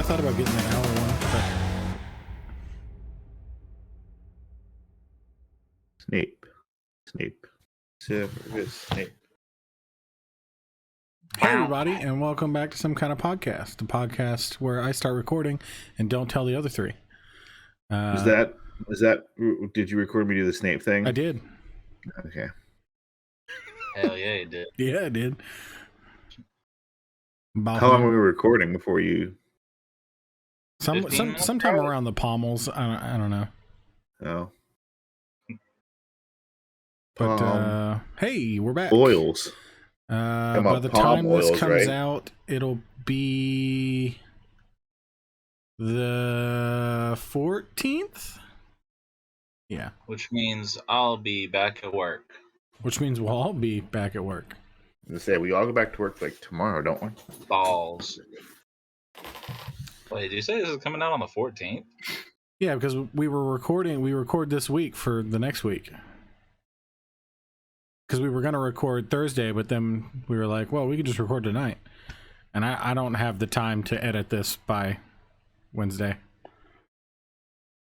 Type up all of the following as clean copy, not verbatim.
I thought about getting the hour one. Severus Snape. Hey, everybody, and welcome back to Some Kind of Podcast, the podcast where I start recording and don't tell the other three. Was that? Did you record me do the Snape thing? I did. Okay. Hell yeah, you did. Yeah, I did. How long were we recording before you? Sometime around the pommels. I don't know. Oh. But hey, we're back. Oils. By the time this comes out, it'll be the 14th. Yeah. Which means I'll be back at work. Which means we'll all be back at work. I say we all go back to work like tomorrow, don't we? Balls. Wait, did you say this is coming out on the 14th? Yeah, because we record this week for the next week. Because we were going to record Thursday, but then we were like, well, we could just record tonight. And I don't have the time to edit this by Wednesday.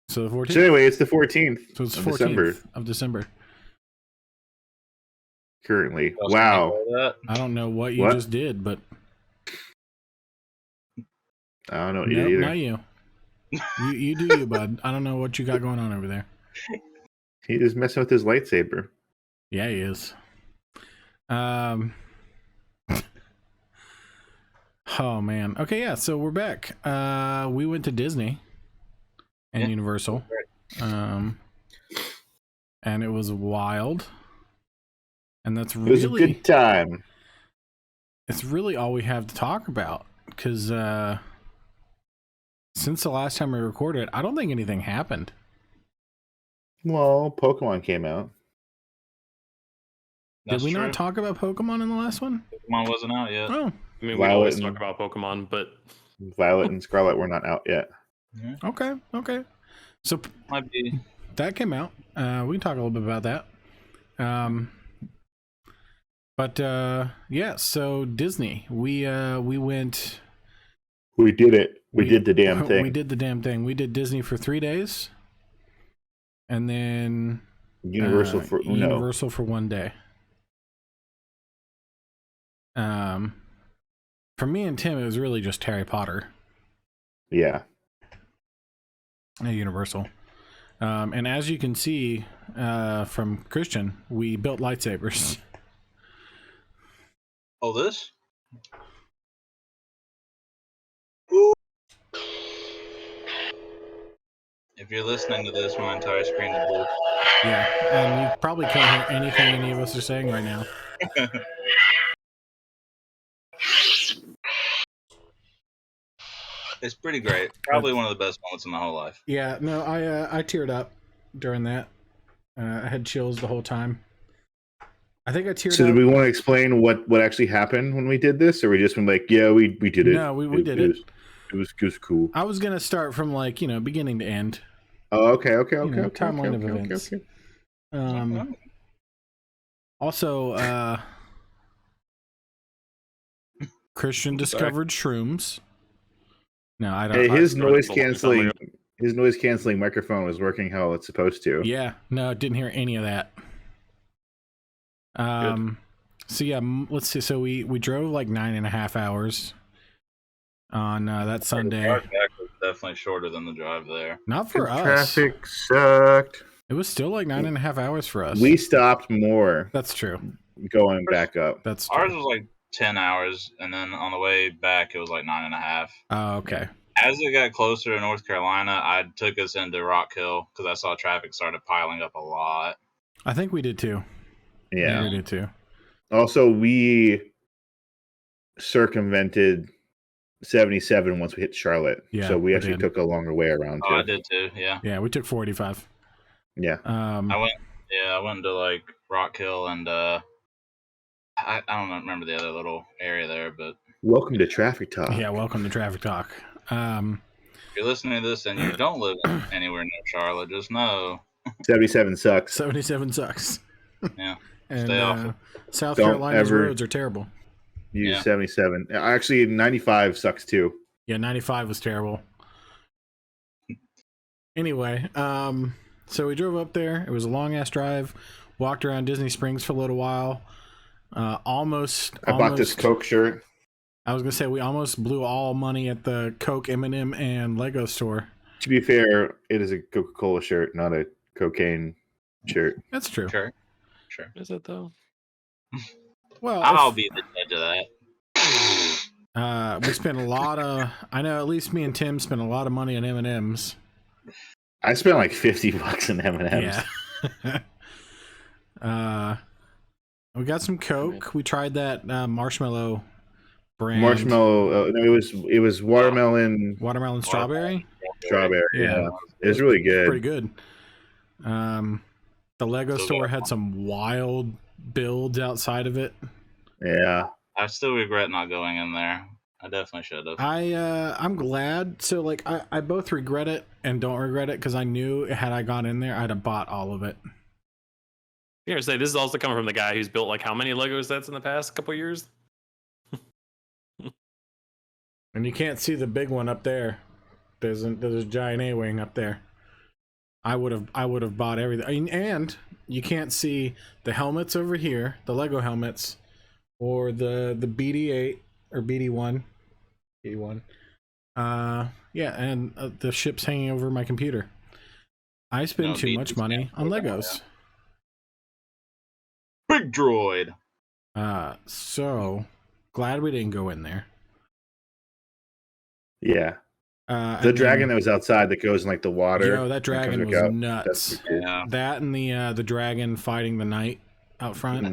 So the 14th. So anyway, it's the 14th. So it's of 14th of December. Currently. Wow. I don't know what you just did, but I don't know what you did either. Not you. You do you, bud. I don't know what you got going on over there. He was messing with his lightsaber. Yeah, he is. Oh man. Okay, yeah, so we're back. We went to Disney and Universal. And it was wild. And it was a good time. It's really all we have to talk about because since the last time we recorded, I don't think anything happened. Well, Pokemon came out. That's Did we true. not talk about Pokemon in the last one? Pokemon wasn't out yet. Oh, I mean, we always talk about Pokemon, but Violet and Scarlet were not out yet. Yeah. Okay. So Might be. that came out. We can talk a little bit about that. But yeah, so Disney, we went. We did it. We did the damn thing. We did the damn thing. We did Disney for 3 days, and then Universal for 1 day. For me and Tim, it was really just Harry Potter. Yeah. At Universal. And as you can see from Christian, we built lightsabers. Oh, this? If you're listening to this, my entire screen is blue. Yeah, and you probably can't hear anything any of us are saying right now. It's pretty great. Probably one of the best moments in my whole life. Yeah, no, I teared up during that. I had chills the whole time. I think I teared up. So did we want to explain what actually happened when we did this, or we just been like, yeah, we did it? No, we did it. It was cool. I was gonna start from beginning to end. Oh, okay. Timeline of events. Also, Christian discovered shrooms. No, I don't. Hey, his noise canceling microphone was working how it's supposed to. Yeah, no, didn't hear any of that. So yeah, let's see. So we drove like 9.5 hours on that Sunday. The drive back was definitely shorter than the drive there. Not for us. Traffic sucked. It was still like 9.5 hours for us. We stopped more. That's true. Going back up. That's true. Ours was like 10 hours, and then on the way back, it was like 9.5. Oh, okay. As it got closer to North Carolina, I took us into Rock Hill because I saw traffic started piling up a lot. I think we did too. Yeah, we did too. Also, we circumvented 77 once we hit Charlotte. Yeah, so we actually took a longer way around too. I did too. Yeah. Yeah, we took 45. Yeah. I went to like Rock Hill and I don't remember the other little area there, but welcome to Traffic Talk. Yeah, welcome to Traffic Talk. If you're listening to this and you don't live anywhere near Charlotte, just know 77 sucks. 77 sucks. Yeah. And Stay off. South Don't Carolina's ever roads are terrible. Use 77. Actually, 95 sucks too. Yeah, 95 was terrible. Anyway, so we drove up there. It was a long ass drive. Walked around Disney Springs for a little while. I bought this Coke shirt. I was gonna say we almost blew all money at the Coke, M&M, and Lego store. To be fair, it is a Coca-Cola shirt, not a cocaine shirt. That's true. Sure. Is it though? Well, I'll be the judge of that. we spent a lot of. I know at least me and Tim spent a lot of money on M&Ms. I spent like $50 on M&Ms. Yeah. We got some Coke. We tried that marshmallow brand. Marshmallow. No, it was watermelon. Watermelon strawberry. Strawberry. Yeah. It was really good. Pretty good. The Lego store had some wild builds outside of it. Yeah. I still regret not going in there. I definitely should have. I'm glad. So like I both regret it and don't regret it because I knew had I gone in there I'd have bought all of it. You're gonna say this is also coming from the guy who's built like how many Lego sets in the past couple years? And you can't see the big one up there. There's a giant A-wing up there. I would have bought everything. And you can't see the helmets over here, the Lego helmets, or the BD-8 or BD-1. BD-1. Yeah, and the ships hanging over my computer. I spend too much money on Legos. Big droid. So glad we didn't go in there. Yeah. The dragon that was outside that goes in like the water. Yo, that dragon was nuts. Yeah. That and the dragon fighting the knight out front.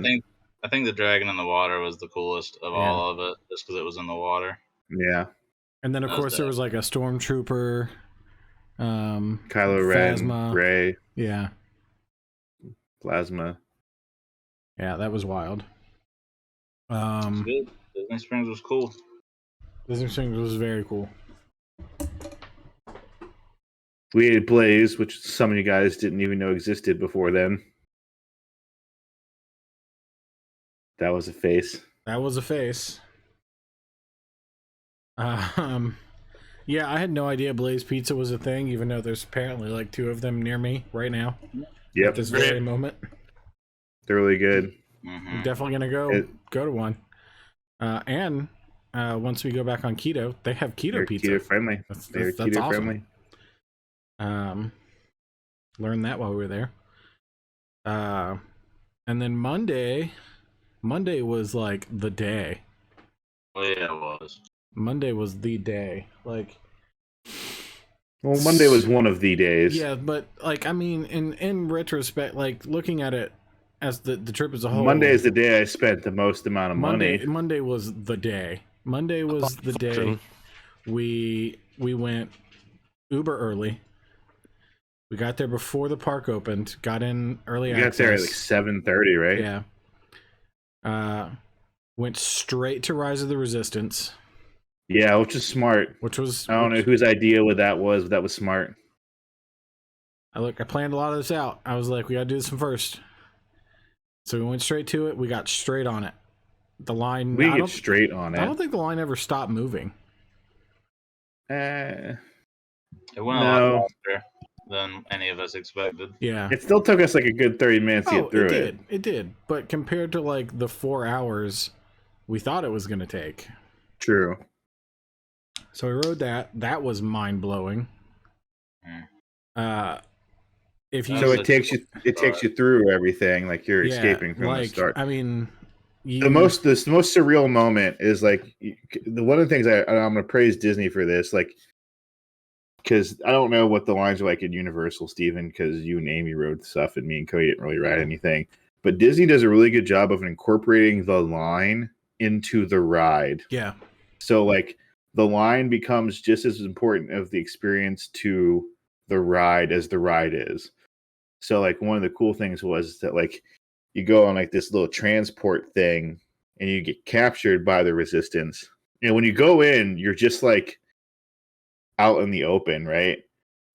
I think the dragon in the water was the coolest of all of it, just because it was in the water. Yeah. And then of course there was like a stormtrooper. Kylo Ren, Phasma. Rey. Yeah. Plasma. Yeah, that was wild. It's good. Disney Springs was cool. Disney Springs was very cool. We ate Blaze, which some of you guys didn't even know existed before then. That was a face. That was a face. Yeah, I had no idea Blaze Pizza was a thing, even though there's apparently like 2 of them near me right now. Yep. At this very moment. They're really good. Mm-hmm. I'm definitely gonna go to one. And once we go back on keto, they have keto pizza. Keto friendly. They're keto awesome. friendly. Learned that while we were there. And then Monday was like the day. Oh yeah, it was. Monday was the day. Like, well, Monday was one of the days. yeah, but like I mean, in retrospect, like looking at it as the trip as a whole, Monday is the day I spent the most amount of money. Monday was the day. Monday was the day we went uber early. We got there before the park opened. Got in early. We got there at like 7:30, right? Yeah. Went straight to Rise of the Resistance. Yeah, which is smart. I don't know whose idea that was, but that was smart. I planned a lot of this out. I was like, we gotta do this one first. So we went straight to it. We got straight on it. The line. We get straight on it. I don't think the line ever stopped moving. It went a lot faster than any of us expected. Yeah. It still took us like a good 30 minutes to get through it. It did. But compared to like the 4 hours we thought it was going to take. True. So we rode that. That was mind blowing. If you it takes you through everything, like you're escaping from the start. I mean, the most surreal moment is like one of the things I'm going to praise Disney for this, like, because I don't know what the lines are like in Universal, Steven, because you and Amy rode stuff and me and Cody didn't really ride anything. But Disney does a really good job of incorporating the line into the ride. Yeah. So like the line becomes just as important of the experience to the ride as the ride is. So like one of the cool things was that like you go on like this little transport thing and you get captured by the Resistance. And when you go in, you're just like out in the open, right?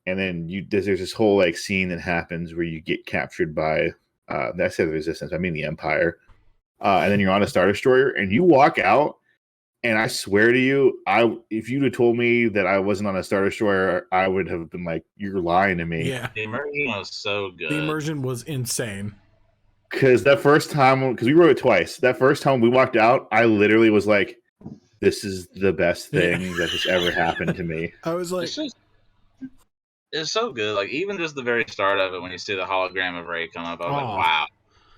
And then there's this whole like scene that happens where you get captured by I said the Resistance, I mean the Empire. And then you're on a Star Destroyer and you walk out And I swear to you, if you'd have told me that I wasn't on a Star Destroyer, I would have been like, "You're lying to me." Yeah, The immersion was so good. the immersion was insane. Because that first time, because we rode it twice, that first time we walked out, I literally was like, "This is the best thing that has ever happened to me." I was like, It's so good. Like even just the very start of it when you see the hologram of Rey come up, I was Oh. like, wow.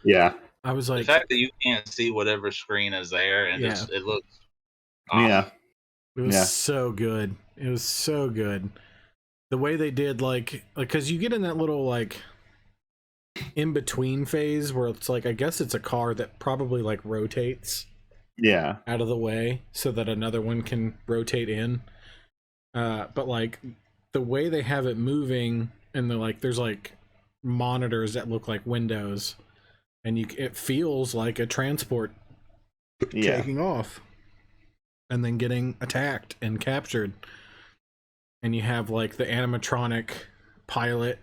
Yeah, I was The like, fact that you can't see whatever screen is there and Yeah. just it looks awesome. yeah, it was Yeah. so good. It was so good. The way they did, like, because you get in that little like in between phase where it's like, I guess it's a car that probably like rotates yeah, out of the way so that another one can rotate in. But like the way they have it moving, and they're like, there's like monitors that look like windows, and it feels like a transport yeah. taking off and then getting attacked and captured. And you have like the animatronic pilot,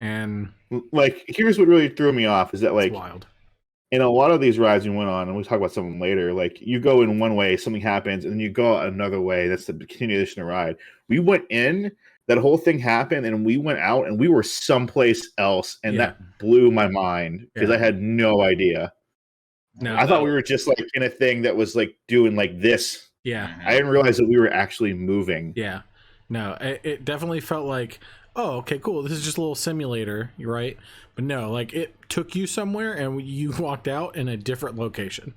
and Like, here's what really threw me off is that, it's like, wild. in a lot of these rides we went on, and we'll talk about some of them later, like, you go in one way, something happens, and then you go another way. That's the continuation of the ride. We went in, that whole thing happened, and we went out, and we were someplace else, and Yeah. that blew my mind because Yeah. I had no idea. No, I thought we were just, like, in a thing that was, like, doing, like, this. yeah. Mhm. I didn't realize that we were actually moving. Yeah. No, it definitely felt like, oh, okay, cool. This is just a little simulator, you're right. But no, like it took you somewhere and you walked out in a different location.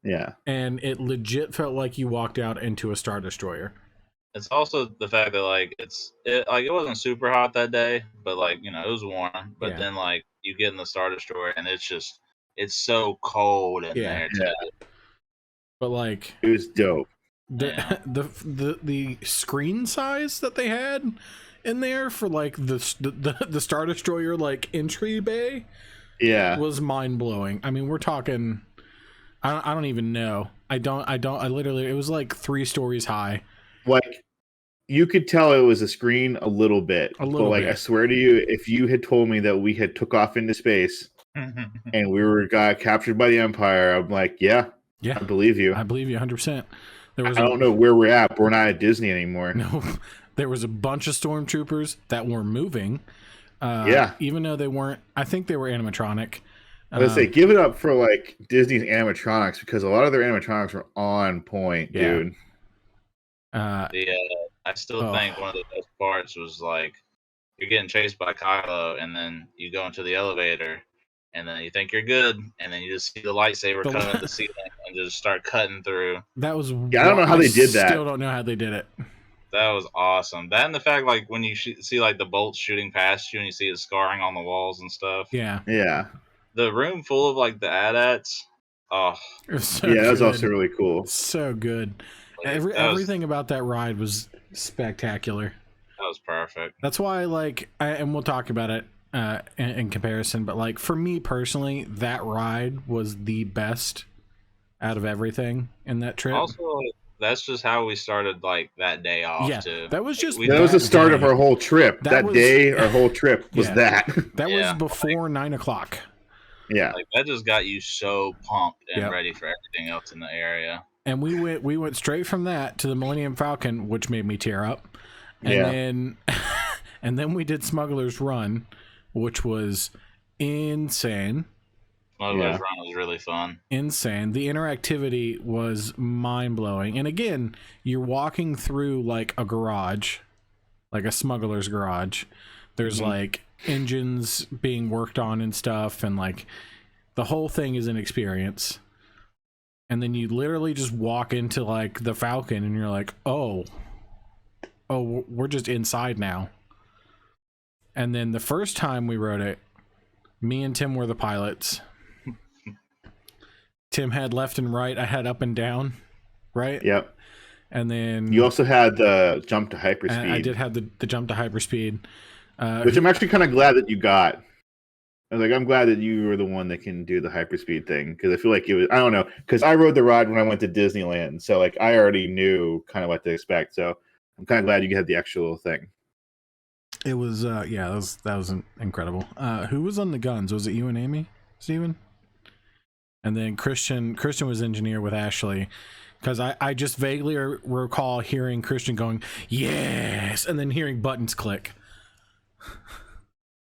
Yeah. And it legit felt like you walked out into a Star Destroyer. It's also the fact that like it wasn't super hot that day, but like you know it was warm. But Yeah. then like you get in the Star Destroyer and it's so cold in Yeah. there Yeah. too. But like It was dope. the the screen size that they had in there for like the Star Destroyer like entry bay Yeah. was mind blowing. I mean, we're talking. I don't even know. I literally, it was like 3 stories high. Like, you could tell it was a screen a little bit. A little but like bit. I swear to you, if you had told me that we had took off into space and we got captured by the Empire, I'm like, yeah, Yeah, I believe you. I believe you 100%. There was I don't know where we're at, but we're not at Disney anymore. No, there was a bunch of stormtroopers that were moving. Yeah. Even though they weren't, I think they were animatronic. Let's say, give it up for like Disney's animatronics because a lot of their animatronics were on point, Yeah. dude. I still think one of the best parts was like you're getting chased by Kylo, and then you go into the elevator, and then you think you're good, and then you just see the lightsaber The- come in the ceiling and just start cutting through. That was. Yeah, I don't know how they did that. Still don't know how they did it. That was awesome. That and the fact like when you see like the bolts shooting past you and you see it scarring on the walls and stuff. Yeah, Yeah. The room full of like the AT-ATs. Oh, it was so Yeah, that was good. also really cool. So good. like, that was Everything about that ride was spectacular. perfect. That's why, like, and we'll talk about it in comparison, but like for me personally, that ride was the best out of everything in that trip. Also, that's just how we started like that day off Yeah, too. that was just- That was the start of day. our whole trip. That That, was- day, our whole trip was Yeah. that. That Yeah. was before 9 o'clock. Yeah. Like that just got you so pumped and Yep. ready for everything else in the area. And we went straight from that to the Millennium Falcon, which made me tear up. And Yeah. then and then we did Smuggler's Run, which was insane. Smuggler's Yeah. Run was really fun. Insane. The interactivity was mind-blowing. And again, you're walking through like a garage, like a smuggler's garage. There's Mhm. like engines being worked on and stuff, and like the whole thing is an experience. And then you literally just walk into like the Falcon and you're like, oh, we're just inside now. And then the first time we rode it, me and Tim were the pilots. Tim had left and right, I had up and down, right? Yep. And then You also had the jump to hyperspeed, I did have the jump to hyperspeed. which I'm actually kind of glad that you got. I was like, I'm glad that you were the one that can do the hyperspeed thing because I feel like it was. I don't know because I rode the ride when I went to Disneyland, so like I already knew kind of what to expect. So I'm kind of glad you had the actual thing. It was yeah, that was incredible. Who was on the guns? Was it you and Amy, Steven? And then Christian was engineer with Ashley, because I just vaguely recall hearing Christian going yes, and then hearing buttons click.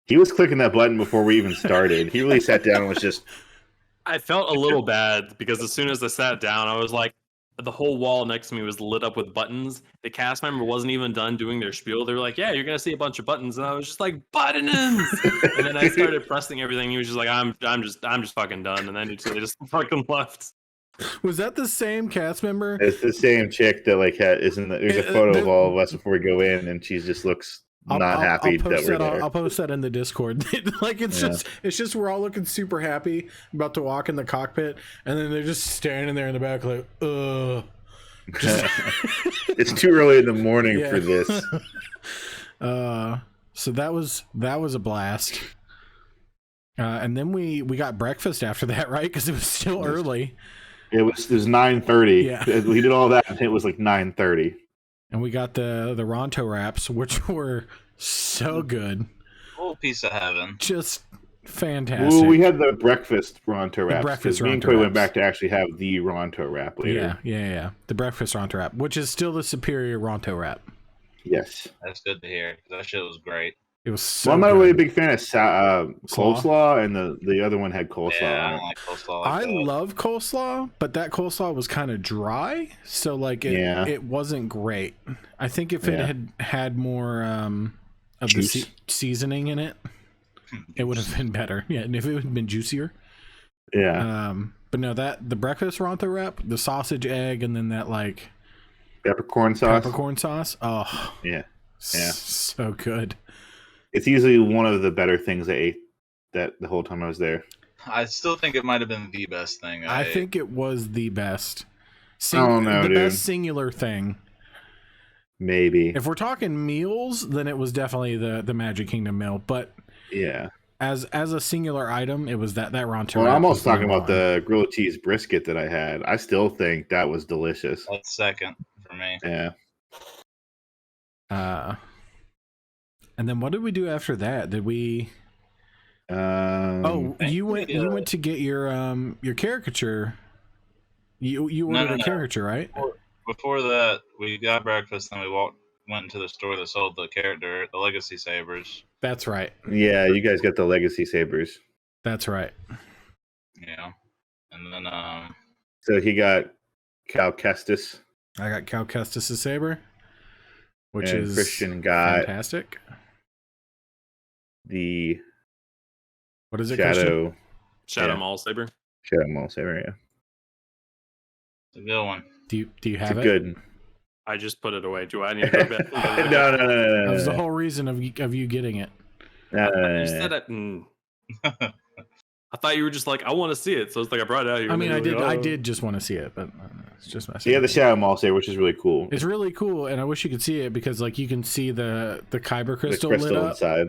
He was clicking that button before we even started. He really sat down and was just. I felt a little bad because as soon as I sat down, I was like, the whole wall next to me was lit up with buttons. The cast member wasn't even done doing their spiel. They were like, "Yeah, you're gonna see a bunch of buttons," and I was just like, "Buttons!" And then I started pressing everything. He was just like, "I'm just fucking done." And then they just fucking left. Was that the same cast member? It's the same chick that like there's a photo of all of us before we go in, and she just looks not happy that we're there. I'll post that in the Discord. Like it's just we're all looking super happy about to walk in the cockpit, and then they're just standing there in the back like, It's too early in the morning for this. So that was a blast. And then we got breakfast after that, right? Because it was still early. It was 9:30. Yeah. We did all that, and it was like 9:30. And we got the Ronto wraps, which were so good. Whole piece of heaven. Just fantastic. Well, we had the breakfast Ronto wraps. breakfast Me and Ronto Coy went wraps. back to actually have the Ronto wrap later. Yeah. The breakfast Ronto wrap, which is still the superior Ronto wrap. Yes. That's good to hear. 'Cause that shit was great. It was so Well, I'm not good. really a big fan of coleslaw, and the other one had coleslaw Yeah, I on don't it. like coleslaw. Like I that. love coleslaw, but that coleslaw was kind of dry, so like it wasn't great. I think if it had had more of Juice. the seasoning in it, it would have been better. Yeah, and if it had been juicier. Yeah. But no, the breakfast Ronto wrap, the sausage, egg, and then that like Peppercorn sauce. peppercorn sauce. Oh, Yeah. so good. It's easily one of the better things I ate that the whole time I was there. I still think it might have been the best thing. I think it was the best. Oh, no, the dude. best singular thing. Maybe. If we're talking meals, then it was definitely the Magic Kingdom meal. But Yeah. as a singular item, it was that Ronto. Well, wrap I'm was also talking number about one. the grilled cheese brisket that I had. I still think that was delicious. That's second for me. Yeah. And then what did we do after that? Did we? Oh, You went to get your caricature. You ordered a caricature, right? Before that, we got breakfast, then we went into the store that sold the Legacy Sabers. That's right. yeah, you guys got the Legacy Sabers. That's right. Yeah, and then So he got Cal Kestis, I got Cal Kestis' saber, which and is Christian got fantastic. the What is it, Christian? Shadow Yeah. Mall Saber. Shadow Mall Saber. Yeah, it's a good one. Do you it's have a it? good. I just put it away. Do I need to go back? No. That was the whole reason of you getting it. You said it. I thought you were just like, I want to see it, so it's like I brought it out here. I mean, and I then did. you're like, I "Oh." did just want to see it, but it's just my. So you have the Shadow Mall Saber, which is really cool. It's really cool, and I wish you could see it because, like, you can see the kyber The crystal, crystal lit up, inside.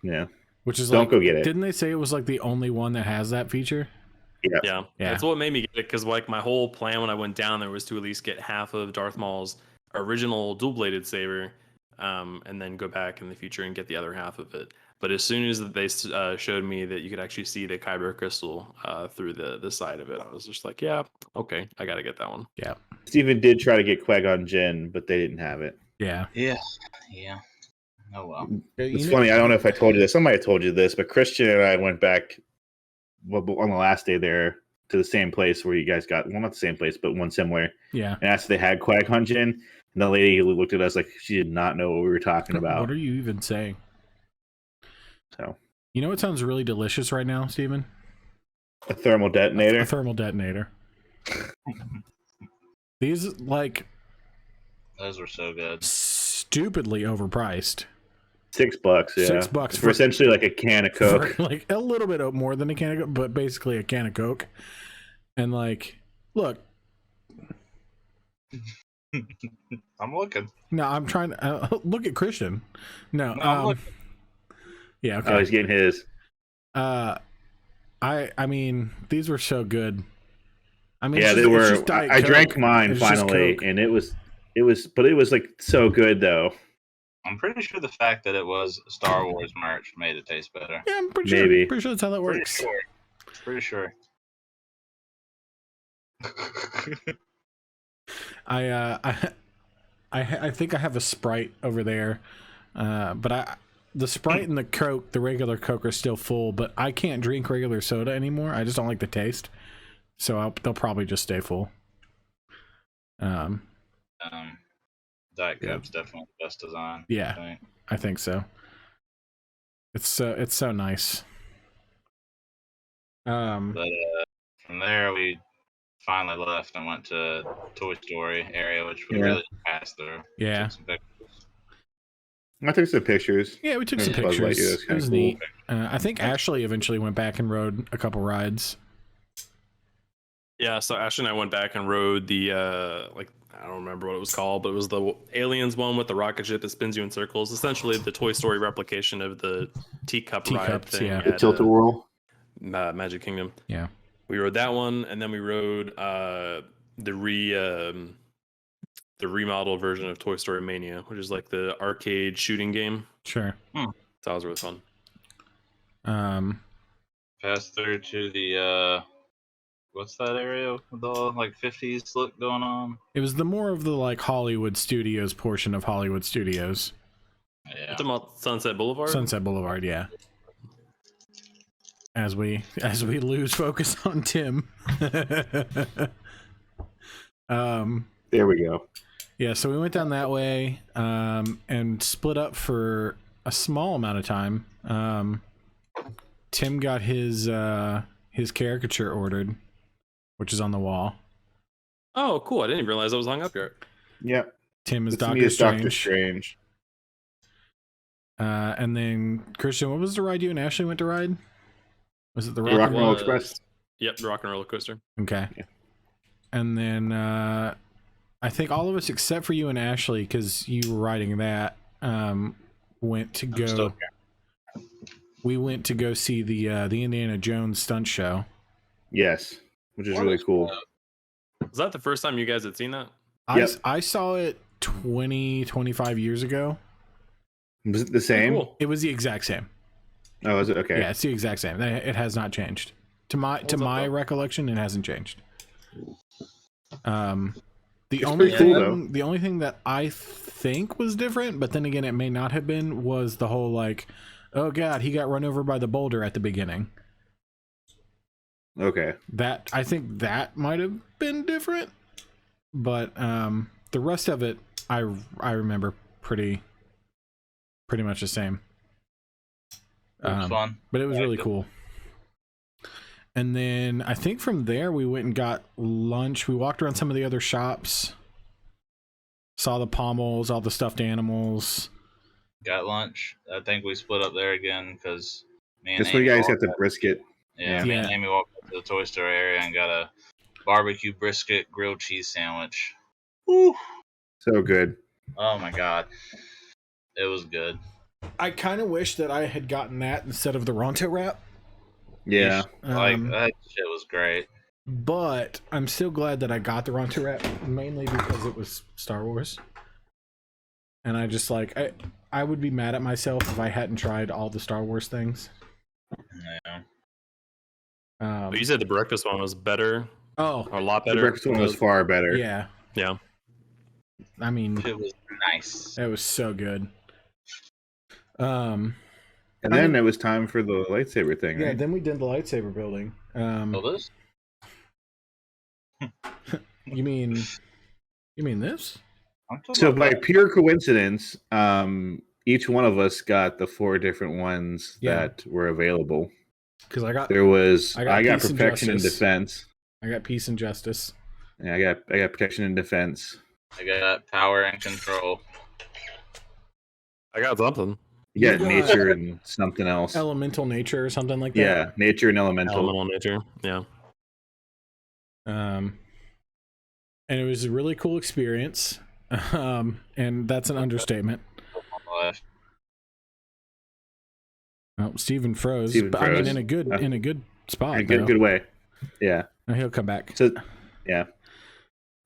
Yeah. which is Don't like, go get it. Didn't they say it was like the only one that has that feature? Yeah. Yeah, Yeah. that's what made me get it because like my whole plan when I went down there was to at least get half of Darth Maul's original dual-bladed saber, and then go back in the future and get the other half of it. But as soon as they showed me that you could actually see the kyber crystal through the side of it, I was just like, yeah, okay, I got to get that one. Yeah. Steven did try to get Qui-Gon Jinn, but they didn't have it. Yeah. Yeah. Oh well. It's funny. I don't know if I told you this. Somebody told you this, but Christian and I went back on the last day there to the same place where you guys got. Well, not the same place, but one similar. Yeah. And asked if they had Qui-Gon Jinn, and the lady looked at us like she did not know what we were talking about. What are you even saying? So You know what sounds really delicious right now, Steven? a thermal detonator. A thermal detonator. These like Those were so good. stupidly overpriced. $6. Yeah. $6 for essentially like a can of Coke. For, like a little bit more than a can of Coke, but basically a can of Coke. And like, look, I'm looking. no, I'm trying to look at Christian. No, No, I'm looking. yeah, Oh, okay. he's getting his. I mean, these were so good. I mean, Yeah, it's they just- it's were. just Diet I Coke. drank mine It's just finally, Coke. and it was, but it was like so good though. I'm pretty sure the fact that it was Star Wars merch made it taste better. Yeah, I'm pretty sure. Maybe. Pretty sure that's how that Pretty works. sure. Pretty sure. I think I have a Sprite over there, but the Sprite and the Coke, the regular Coke, are still full. But I can't drink regular soda anymore. I just don't like the taste, so they'll probably just stay full. Diet Coke's definitely the best design. Yeah, I think so. It's so nice. But from there we finally left and went to Toy Story area, which we really passed through. Yeah. Took some pictures. I took some pictures. Yeah, we took some Buzz Lightyear, pictures. that's It kinda was cool. neat. I think Ashley eventually went back and rode a couple rides. Yeah, so Ashley and I went back and rode the I don't remember what it was called, but it was the Aliens one with the rocket ship that spins you in circles. Essentially, the Toy Story replication of the teacup ride Teacups, thing yeah. The at Tilt-A-Whirl. Magic Kingdom. Yeah. We rode that one, and then we rode the remodeled version of Toy Story Mania, which is like the arcade shooting game. Sure. So that was really fun. Passed through to the what's that area with all like 50s look going on? It was the more of the like Hollywood Studios portion of Hollywood Studios. Yeah. Talking about Sunset Boulevard. Sunset Boulevard, yeah. As we lose focus on Tim. There we go. Yeah, so we went down that way and split up for a small amount of time. Tim got his caricature ordered, which is on the wall. Oh, cool! I didn't even realize I was hung up here. Yep. Tim is It's me Doctor as Doctor Strange. Strange. And then Christian, what was the ride you and Ashley went to ride? Was it the Rock and Roll was- Express. Yep, the Rock and Roller Coaster. Okay. Yeah. And then I think all of us except for you and Ashley, because you were riding that, went to I'm still go. We went to go see the Indiana Jones stunt show. Yes, which is really cool. Was that the first time you guys had seen that? Yep. I saw it 25 years ago. Was it the same? Cool. It was the exact same. Oh, is it? Okay. Yeah, it's the exact same. It has not changed. To my recollection, it hasn't changed. The It's only pretty cool, thing, the only thing that I think was different, but then again, it may not have been, was the whole like, oh god, he got run over by the boulder at the beginning. Okay. That I think that might have been different, but the rest of it, I remember pretty much the same. It was fun. But it was really cool. And then I think from there we went and got lunch. We walked around some of the other shops, saw the pommels, all the stuffed animals. Got lunch. I think we split up there again because me and That's where Amy you guys got walked the up- brisket. Yeah, me and Yeah. Amy walked up to the Toy Story area and got a barbecue brisket grilled cheese sandwich. Woo. So good. Oh my god, it was good. I kind of wish that I had gotten that instead of the Ronto wrap. Yeah. Like that shit was great. But I'm still glad that I got the Ronto wrap, mainly because it was Star Wars. And I just like I would be mad at myself if I hadn't tried all the Star Wars things. Yeah. But you said the breakfast one was better, Oh, or a lot The better. breakfast one was far better. yeah. Yeah. I mean, It was nice. it was so good. And I then mean- it was time for the lightsaber thing, Yeah, right? then we did the lightsaber building. So this? You mean this? I'm talking So about by that. pure coincidence, each one of us got the 4 different ones Yeah. that were available. Because I got There was I got Peace and protection and Justice. defense. peace and justice. Yeah, I got protection and defense. I got power and control. I got something. You got got- nature and something else. Elemental nature or something like that. Yeah, nature and elemental. Elemental nature. Yeah. And it was a really cool experience. And that's an understatement. On the left. Oh, Steven froze. Steven but I mean froze. in a good spot. In a good though. good way. Yeah. No, he'll come back. So yeah.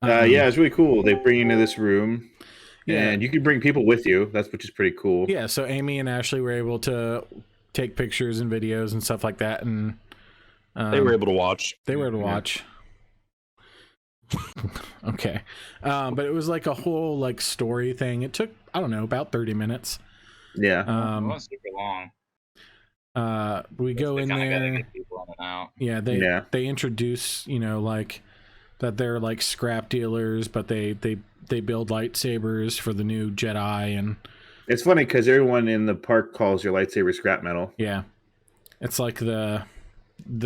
Um, Yeah, it's really cool. They bring you into this room, Yeah. and you can bring people with you. That's which is pretty cool. Yeah, so Amy and Ashley were able to take pictures and videos and stuff like that, and They were able to watch. They were able to Yeah. watch. Okay. But it was like a whole like story thing. It took, I don't know, about 30 minutes. Yeah. It wasn't super long. We go They in kinda gotta there. get people in and out. Yeah, they introduce, you know, like that they're like scrap dealers, but they build lightsabers for the new Jedi, and It's funny because everyone in the park calls your lightsaber scrap metal. yeah, it's like the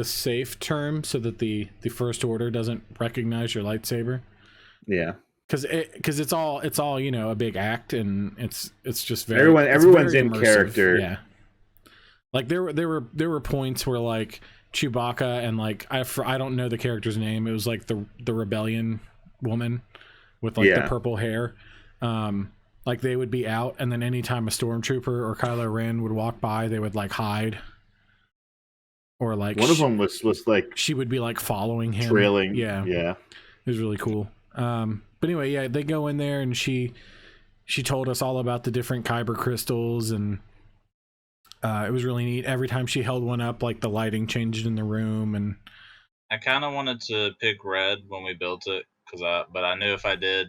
safe term so that the First Order doesn't recognize your lightsaber. Yeah. Because it's all you know, a big act, and it's just very everyone's very in immersive. character. Yeah, like there were points where like Chewbacca and like I don't know the character's name. It was like the rebellion woman with like the purple hair. Like they would be out, and then anytime a stormtrooper or Kylo Ren would walk by, they would like hide, or like one of them was like she would be like following him, trailing. Yeah, yeah, it was really cool. But anyway, yeah, they go in there, and she told us all about the different kyber crystals, and it was really neat. Every time she held one up, like the lighting changed in the room, and I kind of wanted to pick red when we built it, but I knew if I did,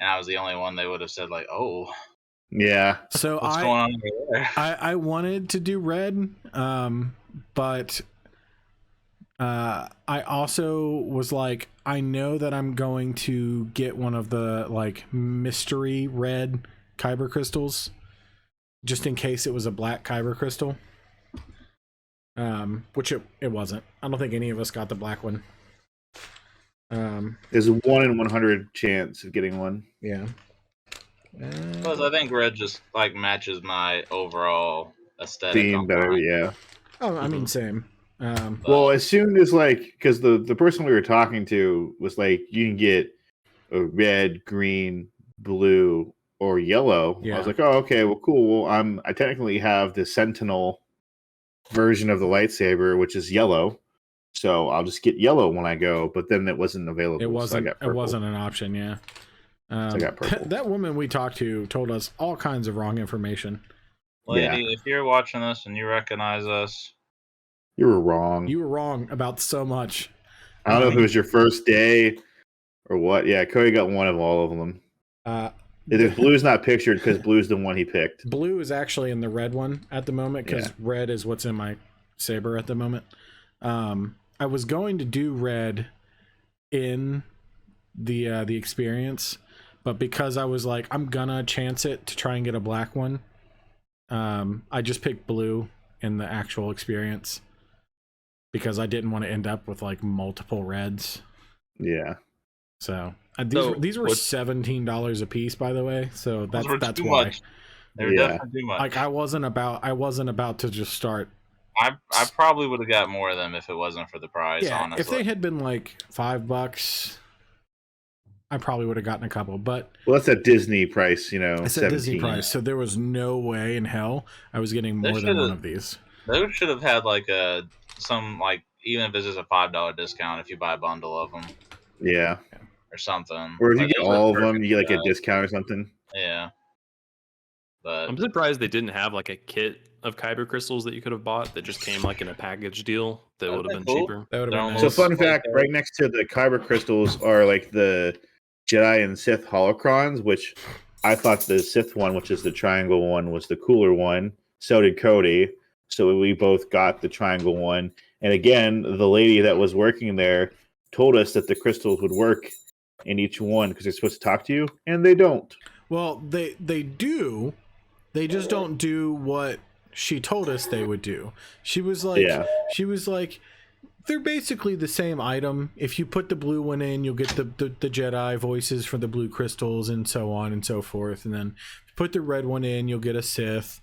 and I was the only one, they would have said like, "Oh, yeah." So what's going on over there?" I wanted to do red, but I also was like, I know that I'm going to get one of the like mystery red kyber crystals, just in case it was a black kyber crystal. Which it wasn't. I don't think any of us got the black one. There's a 1 in 100 chance of getting one. Yeah. Plus, I think red just like matches my overall aesthetic. Theme better, yeah. Oh, I mean, same. Well, as soon as like, because the person we were talking to was like, you can get a red, green, blue, or yellow. Yeah. I was like, oh, okay, well, cool. Well, I technically have the Sentinel version of the lightsaber, which is yellow. So I'll just get yellow when I go. But then it wasn't available. It wasn't. So I got purple. It wasn't an option. Yeah. So I got purple. That woman we talked to told us all kinds of wrong information. Lady, if you're watching this and you recognize us, you were wrong. You were wrong about so much. I don't know if it was your first day or what. Yeah, Cody got one of all of them. If blue's not pictured because blue's the one he picked. Blue is actually in the red one at the moment because red is what's in my saber at the moment. I was going to do red in the experience, but because I was like, I'm gonna chance it to try and get a black one, I just picked blue in the actual experience because I didn't want to end up with like multiple reds. Yeah. So these were $17 a piece, by the way. So that's too why. much. They were definitely too much. Like I wasn't about to just start. I probably would have got more of them if it wasn't for the price. Yeah, honestly, if they had been like $5, I probably would have gotten a couple. But that's a Disney price, you know. It's a Disney price, so there was no way in hell I was getting more than one of these. They should have had like some even if it's just a $5 discount if you buy a bundle of them. Yeah. Or something. Or if you get all of them, you get like a discount or something. Yeah. But I'm surprised they didn't have like a kit of kyber crystals that you could have bought that just came like in a package deal that would have been cheaper. That would have been nice. So fun fact, right next to the kyber crystals are like the Jedi and Sith holocrons, which I thought the Sith one, which is the triangle one, was the cooler one. So did Cody. So we both got the triangle one. And again, the lady that was working there told us that the crystals would work in each one because they're supposed to talk to you, and they don't. Well, they do. They just don't do what she told us they would do. She was like, they're basically the same item. If you put the blue one in, you'll get the Jedi voices for the blue crystals and so on and so forth. And then put the red one in, you'll get a Sith.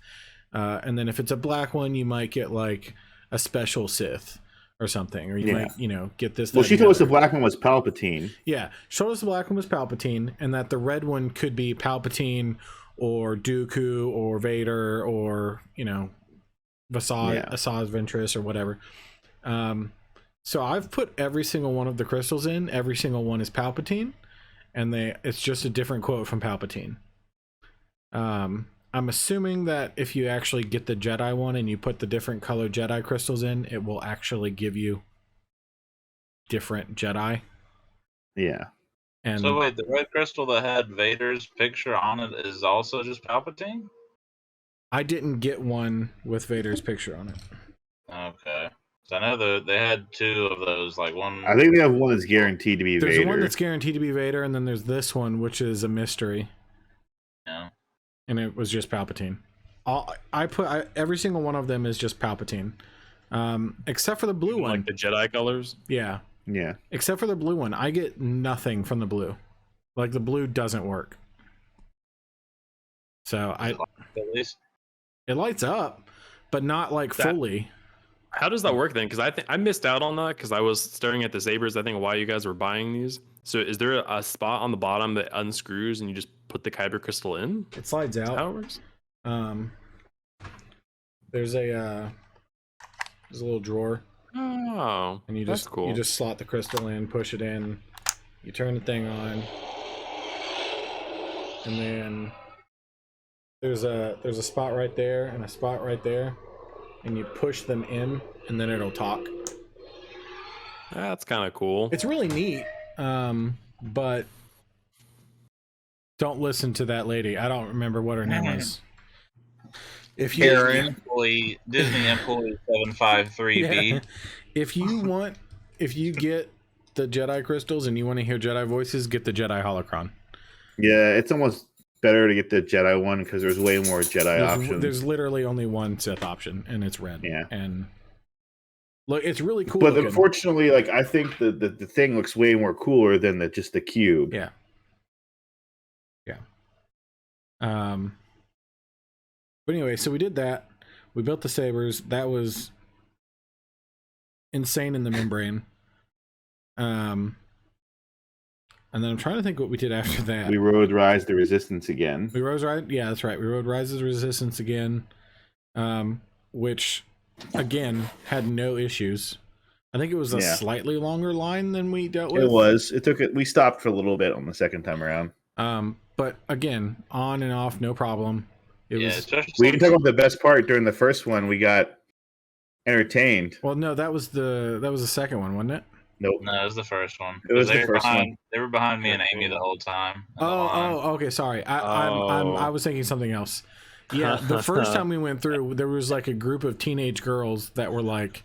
And then if it's a black one, you might get like a special Sith or something, or you might, get this. Well, she told us the black one was Palpatine. Yeah, she told us the black one was Palpatine, and that the red one could be Palpatine or Dooku or Vader or Asajj Ventress or whatever. So I've put every single one of the crystals in. Every single one is Palpatine, and it's just a different quote from Palpatine. I'm assuming that if you actually get the Jedi one and you put the different colored Jedi crystals in, it will actually give you different Jedi. Yeah. And So wait, the red crystal that had Vader's picture on it is also just Palpatine? I didn't get one with Vader's picture on it. Okay. So I know they had two of those, like one. I think they have one that's guaranteed to be There's Vader. one that's guaranteed to be Vader, and then there's this one, which is a mystery. Yeah. And it was just Palpatine. Every single one of them is just Palpatine, except for the blue one. Like the Jedi colors. Yeah, Yeah. except for the blue one. I get nothing from the blue. Like the blue doesn't work. So At least. it lights up, but not like fully. How does that work then? Because I think I missed out on that because I was staring at the sabers. I think while you guys were buying these. So is there a spot on the bottom that unscrews and you just put the kyber crystal in? It slides Is that out. how it works? There's a little drawer, Oh, and you that's just cool. you just slot the crystal in, push it in, you turn the thing on, and then there's a spot right there and a spot right there, and you push them in, and then it'll talk. That's kind of cool. It's really neat, but don't listen to that lady. I don't remember what her name is. If you Disney employee 753B. Yeah. If you get the Jedi crystals and you want to hear Jedi voices, get the Jedi holocron. Yeah, it's almost better to get the Jedi one because there's way more Jedi options. There's literally only one Sith option, and it's red. Yeah. And look, it's really cool. But looking. unfortunately, like I think the thing looks way more cooler than just the cube. Yeah. But anyway, so we did that. We built the sabers. That was insane in the membrane. And then I'm trying to think what we did after that. We rode Rise the Resistance again. We rode Rise. Yeah, that's right. We rode Rise of the Resistance again, which again had no issues. I think it was a slightly longer line than we dealt with. It was. It took it. We stopped for a little bit on the second time around. But again, on and off, no problem. It was. We can talk about the best part during the first one. We got entertained. Well, no, that was the second one, wasn't it? Nope. No, it was the first one. It was the first one. They were behind me and Amy the whole time. Okay, sorry. I was thinking something else. Yeah, the first time we went through, there was like a group of teenage girls that were like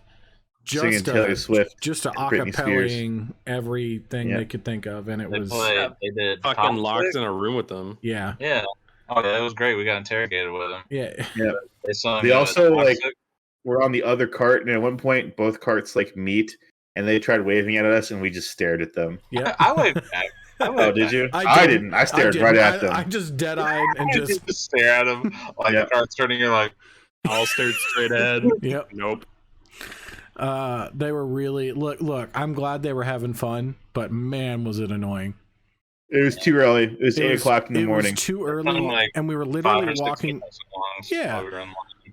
singing Taylor Swift, just acapelling everything they could think of, and they did fucking locked in a room with them. Yeah. Oh, yeah, that was great. We got interrogated with them. Yeah. They also like were on the other cart, and at one point, both carts like meet, and they tried waving at us, and we just stared at them. Yeah, I waved back. Oh, did you? I didn't. I stared right at them. I just dead-eyed and just stare at them like the cart's turning. You're like, all stared straight ahead. Yep. Nope. They were really look. I'm glad they were having fun, but man, was it annoying. It was too early. It was 8 o'clock in the morning. It was too early, and we were literally walking. Yeah,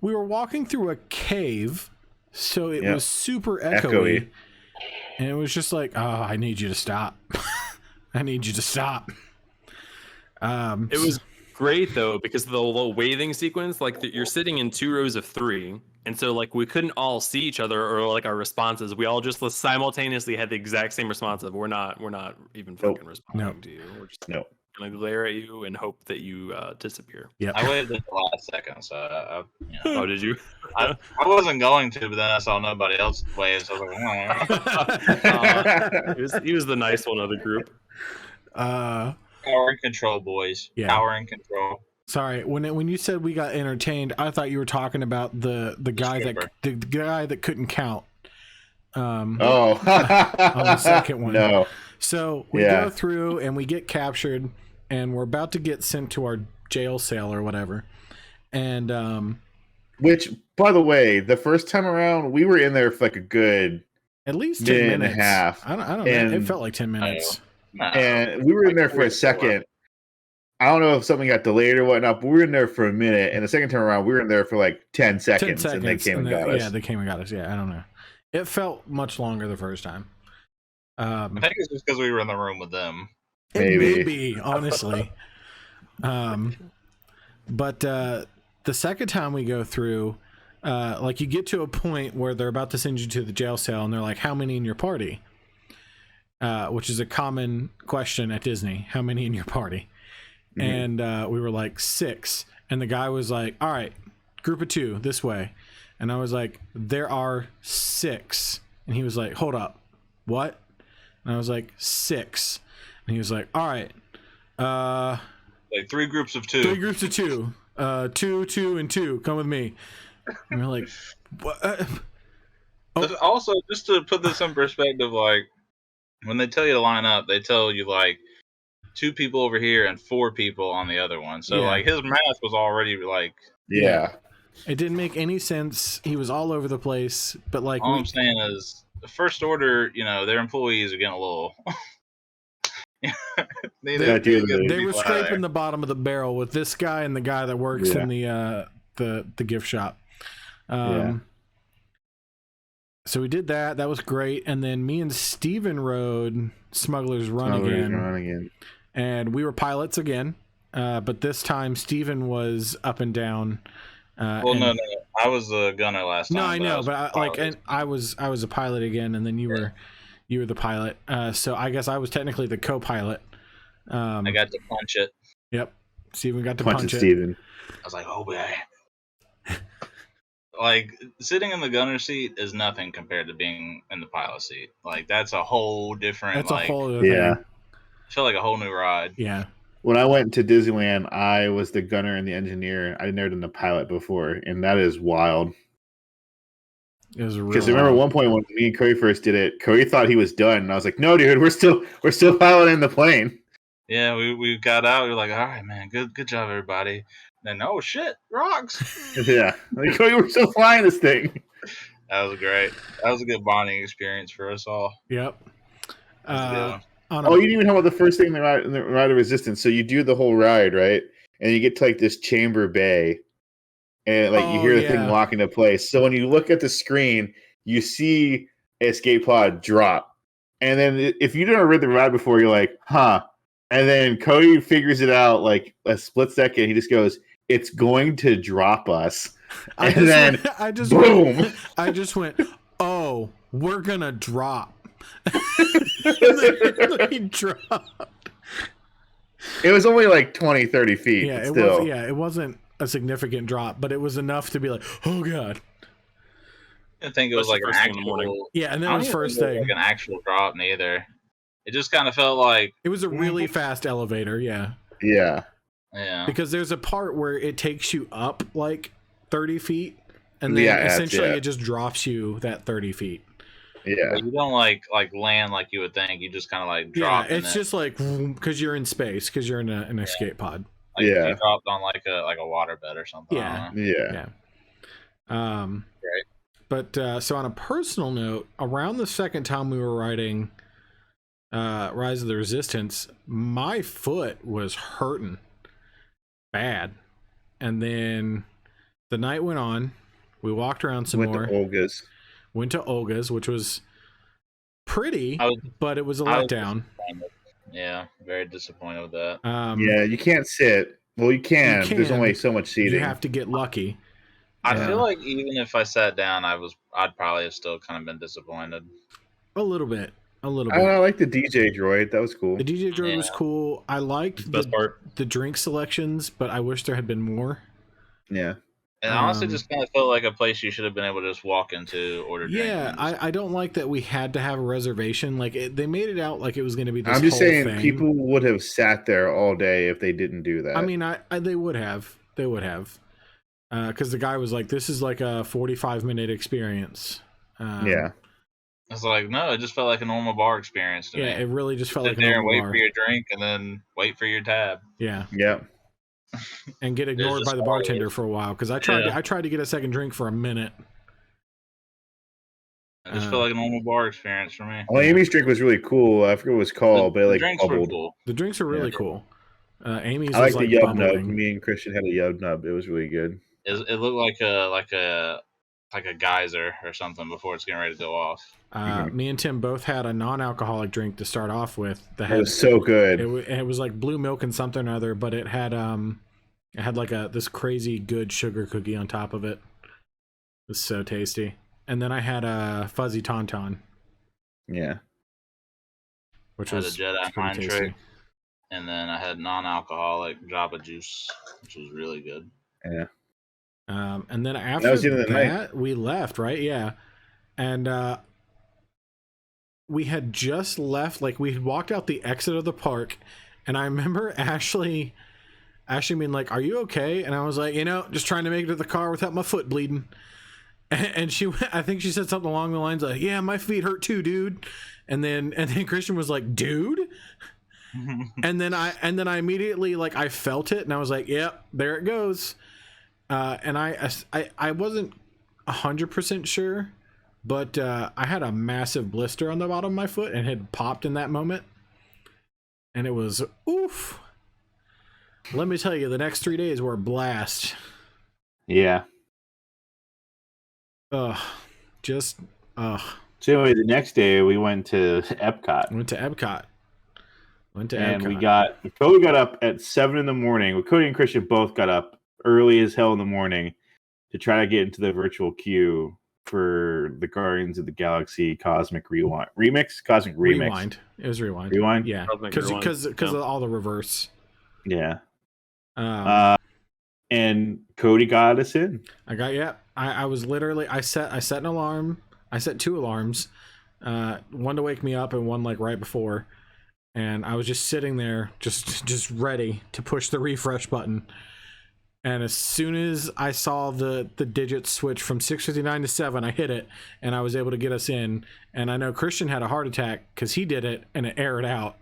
we were walking through a cave, so it was super echoey. And it was just like, oh, I need you to stop. I need you to stop. It was great though because the little waving sequence, like you're sitting in 2 rows of 3, and so like we couldn't all see each other or like our responses. We all just simultaneously had the exact same response of we're not even fucking responding to you. We're just gonna glare at you and hope that you disappear. Yeah, I waved at the last second, so oh, did you? I wasn't going to, but then I saw nobody else wave, so I was like, he was the nice one of the group. Power and control, boys. Yeah. Power and control. Sorry, when you said we got entertained, I thought you were talking about the guy that couldn't count. On the second one. No. So we go through and we get captured, and we're about to get sent to our jail cell or whatever. And which, by the way, the first time around, we were in there for like a good at least 10 minutes. And a half. I don't know. It felt like 10 minutes. And we were in there for a second. I don't know if something got delayed or whatnot, but we were in there for a minute. And the second time around, we were in there for like 10 seconds. And they came and got us. Yeah, they came and got us. Yeah, I don't know. It felt much longer the first time. I think it's just because we were in the room with them. It may be, honestly. But the second time we go through, like you get to a point where they're about to send you to the jail cell, and they're like, "How many in your party?" which is a common question at Disney. How many in your party? Mhm. And we were like 6. And the guy was like, all right, group of 2 this way. And I was like, there are 6. And he was like, hold up, what? And I was like, 6. And he was like, all right, Like 3 groups of 2. 3 groups of 2, 2, 2, and 2, come with me. And we're like, what? But also, just to put this in perspective, like when they tell you to line up, they tell you like 2 people over here and 4 people on the other one. So Yeah. like his math was already like. Yeah. It didn't make any sense. He was all over the place, but like All I'm saying is, the First Order, their employees are getting a little. they Gotta do the- they were scraping the bottom of the barrel with this guy and the guy that works in the gift shop. So we did that. That was great. And then me and Steven rode Smuggler's Run again. And we were pilots again. But this time Steven was up and down. No. I was a gunner last time. No, I know, but I was a pilot again, and then you were the pilot. So I guess I was technically the co-pilot. I got to punch it. Yep, Steven got to punch it. Steven. I was like, oh boy. Like sitting in the gunner seat is nothing compared to being in the pilot seat. Like that's a whole different. That's a whole other Yeah. thing. I feel like a whole new ride. Yeah. When I went to Disneyland, I was the gunner and the engineer. I'd never done the pilot before, and that is wild. It was Because I remember at one point when me and Cody first did it, Cody thought he was done, and I was like, "No, dude, we're still piloting the plane." Yeah, we got out. We were like, all right, man, good job, everybody. And then, oh shit, rocks. Yeah, like Cody, we're still flying this thing. That was great. That was a good bonding experience for us all. Yep. That was a good one. Oh, you didn't even talk about the first thing in the ride of Resistance. So you do the whole ride, right? And you get to like this chamber bay, and like you hear the thing lock into place. So when you look at the screen, you see escape pod drop, and then if you didn't read the ride before, you're like, huh. And then Cody figures it out like a split second. He just goes, "It's going to drop us," I just went, "Oh, we're gonna drop." He dropped. It was only like 20, 30 feet. Yeah, it wasn't a significant drop, but it was enough to be like, "Oh god." I didn't think it was like an actual. Yeah, and then it was first thing. Like an actual drop, neither. It just kind of felt like it was a really fast elevator. Yeah. Yeah. Yeah. Because there's a part where it takes you up like 30 feet, and then essentially it just drops you that 30 feet. Yeah. But you don't like land like you would think. You just kind of like drop. Yeah, it's just like because you're in space, because you're in an escape pod. Like if you dropped on like a waterbed or something. Yeah. Yeah. Right. But so on a personal note, around the second time we were riding Rise of the Resistance, my foot was hurting bad. And then the night went on. We walked around some more. Went to Olga's, which was pretty, but it was a letdown. Yeah, very disappointed with that. Yeah, you can't sit. Well, you can. There's only so much seating. You have to get lucky. I feel like even if I sat down, I'd probably have still kind of been disappointed. A little bit. I like the DJ droid. That was cool. The DJ droid was cool. I liked the drink selections, but I wish there had been more. Yeah. And honestly, just kind of felt like a place you should have been able to just walk into, order drink. Yeah, I don't like that we had to have a reservation. Like they made it out like it was going to be this I'm just whole saying thing. people would have sat there all day if they didn't do that. I mean, they would have. They would have. Because the guy was like, this is like a 45-minute experience. Yeah. I was like, no, it just felt like a normal bar experience to me. Yeah, it really just felt Sit like a normal there and wait bar. for your drink and then wait for your tab. Yeah. Yeah. And get ignored by the bartender for a while because I tried to get a second drink for a minute. It just felt like a normal bar experience for me. Well, Amy's drink was really cool. I forget what it was called, but it like drinks bubbled. were cool. The drinks were really cool. Amy's I was like the like Yub Nub. bubbling. Me and Christian had a Yub Nub. It was really good. It looked like a geyser or something before it's getting ready to go off. Me and Tim both had a non-alcoholic drink to start off with. It was so good. It was like blue milk and something or other, but it had like this crazy good sugar cookie on top of it. It was so tasty. And then I had a fuzzy tauntaun. Yeah. which I had a was Jedi pretty Mind tasty. Trick, and then I had non-alcoholic Java Juice, which was really good. Yeah. And then after was the end of the night. that, we left, right? Yeah. And we had just left, like we had walked out the exit of the park, and I remember Ashley being like, "Are you okay?" And I was like, just trying to make it to the car without my foot bleeding. And I think she said something along the lines of, "Yeah, my feet hurt too, dude." And then Christian was like, "Dude." and then I immediately, like, I felt it, and I was like, "Yep, there it goes." And I wasn't 100% sure, but I had a massive blister on the bottom of my foot and had popped in that moment, and it was oof. Let me tell you, the next 3 days were a blast. Yeah. So anyway, the next day we went to Epcot. Went to Epcot. Cody got up at 7 in the morning. Cody and Christian both got up early as hell in the morning to try to get into the virtual queue for the Guardians of the Galaxy Cosmic Rewind Remix. Cosmic Remix. Rewind. It was Rewind. Rewind? Yeah. Cosmic Because Rewind. of all the reverse. Yeah. And Cody got us in. I was literally, I set an alarm. I set 2 alarms, one to wake me up and one like right before. And I was just sitting there, just ready to push the refresh button. And as soon as I saw the digits switch from 6:59 to 7, I hit it, and I was able to get us in. And I know Christian had a heart attack because he did it and it aired out.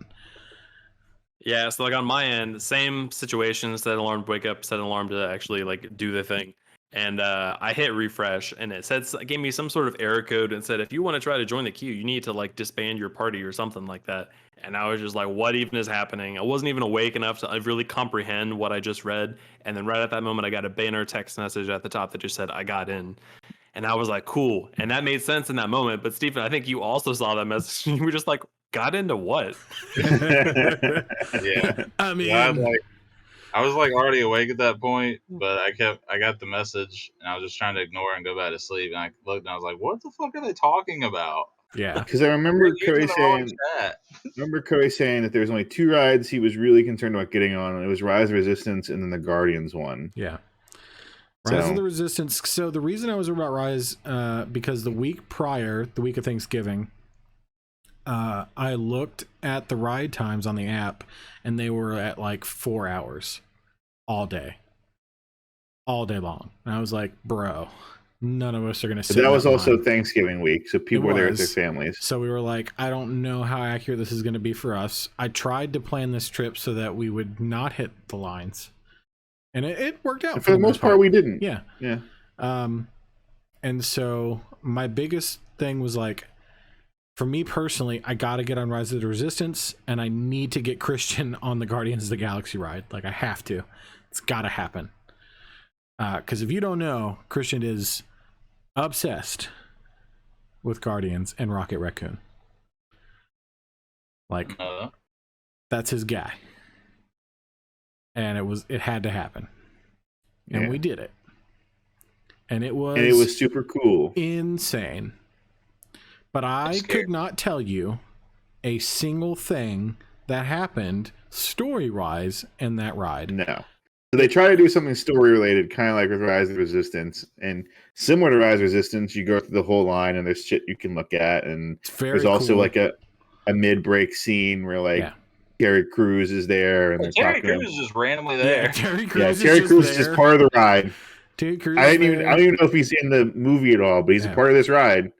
Yeah, so like on my end, same situation, set an alarm to wake up, set an alarm to actually like do the thing. And I hit refresh, and it gave me some sort of error code and said, if you want to try to join the queue, you need to like disband your party or something like that. And I was just like, what even is happening? I wasn't even awake enough to really comprehend what I just read. And then right at that moment, I got a banner text message at the top that just said, I got in. And I was like, cool. And that made sense in that moment. But Stephen, I think you also saw that message. And you were just like, got into what? Yeah. I mean, Yeah, I was like already awake at that point, but I got the message and I was just trying to ignore it and go back to sleep. And I looked and I was like, what the fuck are they talking about? yeah. Because I remember They're Cody using the wrong saying that there was only 2 rides he was really concerned about getting on, and it was Rise of Resistance and then the Guardians one. Yeah. Rise So- of the Resistance. So the reason I was about Rise, because the week prior, the week of Thanksgiving, I looked at the ride times on the app, and they were at like 4 hours all day long. And I was like, bro, none of us are gonna sit But that in was also line. Thanksgiving week, so people It were there with their was. families. So we were like, I don't know how accurate this is going to be for us. I tried to plan this trip so that we would not hit the lines, and it worked out. And for the most part, we didn't. Yeah. Yeah. And so my biggest thing was like, for me personally, I got to get on Rise of the Resistance, and I need to get Christian on the Guardians of the Galaxy ride. Like, I have to. It's got to happen. Because if you don't know, Christian is obsessed with Guardians and Rocket Raccoon. Like, that's his guy. And it had to happen. And Yeah. we did it. And it was super cool. insane. But I could not tell you a single thing that happened story-wise in that ride. No. So they try to do something story related, kind of like with Rise of the Resistance. And similar to Rise of Resistance, you go through the whole line and there's shit you can look at. And It's very there's also cool. like a mid-break scene where like Yeah. Terry Crews is there. And they're Terry talking Crews is just randomly Yeah, there. Terry Yeah, Crews Terry is Crews just is just there. part of the ride. Terry Crews I is don't there. even know if he's in the movie at all, but he's Yeah. a part of this ride.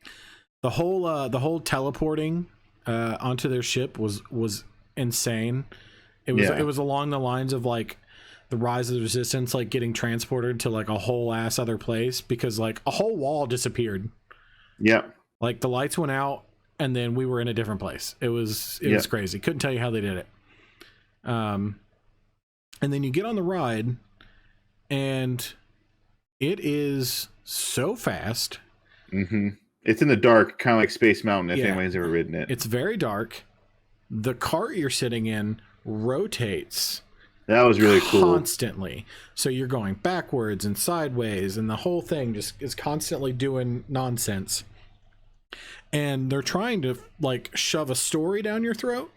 The whole teleporting onto their ship was insane. It was along the lines of like the Rise of the Resistance, like getting transported to like a whole ass other place, because like a whole wall disappeared. Yep. Like the lights went out and then we were in a different place. It was crazy. Couldn't tell you how they did it. And then you get on the ride and it is so fast. Mm-hmm. It's in the dark, kind of like Space Mountain, if Yeah. anybody's ever ridden it. It's very dark. The cart you're sitting in rotates That was really cool. constantly. So you're going backwards and sideways, and the whole thing just is constantly doing nonsense. And they're trying to like shove a story down your throat,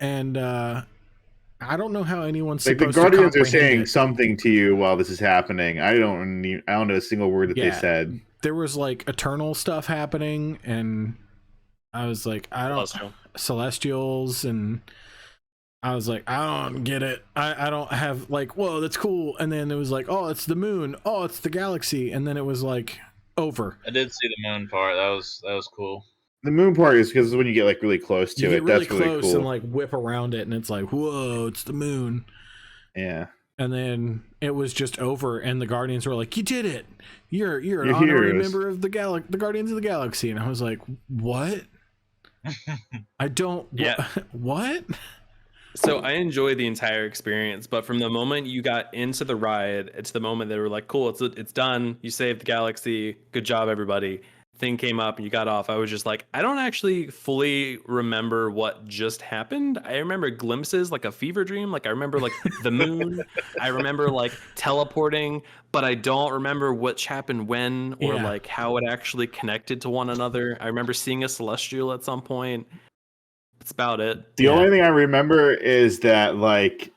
and I don't know how anyone's Like the supposed to Guardians are comprehend saying it. something to you while this is happening. I don't know a single word that they Yeah. said. There was like eternal stuff happening, and I was like, I don't Celestial. celestials, and I was like, I don't get it. I don't have like, whoa, that's cool. And then it was like, oh, it's the moon. Oh, it's the galaxy. And then it was like over. I did see the moon part. That was cool. The moon part is because when you get like really close to You it, get really that's really close cool. and like whip around it, and it's like, whoa, it's the moon. Yeah. And then it was just over, and the Guardians were like, "You did it! You're an You're honorary heroes." member of the Guardians of the Galaxy." And I was like, "What? I don't. Yeah. What? So I enjoyed the entire experience, but from the moment you got into the ride, it's the moment they were like, "Cool, it's done. You saved the galaxy. Good job, everybody." Thing came up and you got off. I was just like, I don't actually fully remember what just happened. I remember glimpses, like a fever dream. Like I remember like the moon. I remember like teleporting, but I don't remember which happened when or Yeah. like how it actually connected to one another. I remember seeing a celestial at some point. That's about it. The only thing I remember is that like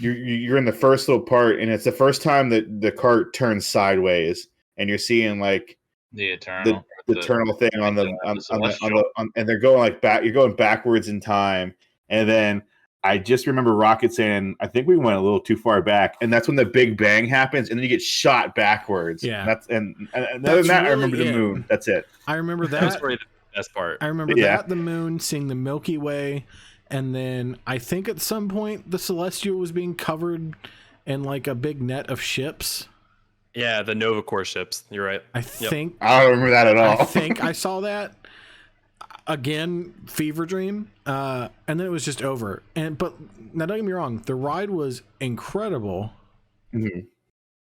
you're in the first little part, and it's the first time that the cart turns sideways, and you're seeing like The eternal. the eternal thing on the celestial. and they're going like back. You're going backwards in time, and then I just remember Rocket saying, "I think we went a little too far back," and that's when the Big Bang happens, and then you get shot backwards. Yeah. And other That's than that, I really remember the it. moon. That's it. I remember That was that. probably the best part. I remember Yeah. that, the moon, seeing the Milky Way, and then I think at some point the Celestial was being covered in like a big net of ships. Yeah, the Nova Corps ships. You're right. I Yep. think I don't remember that at all. I think I saw that again, fever dream, and then it was just over. But now don't get me wrong, the ride was incredible. Mhm.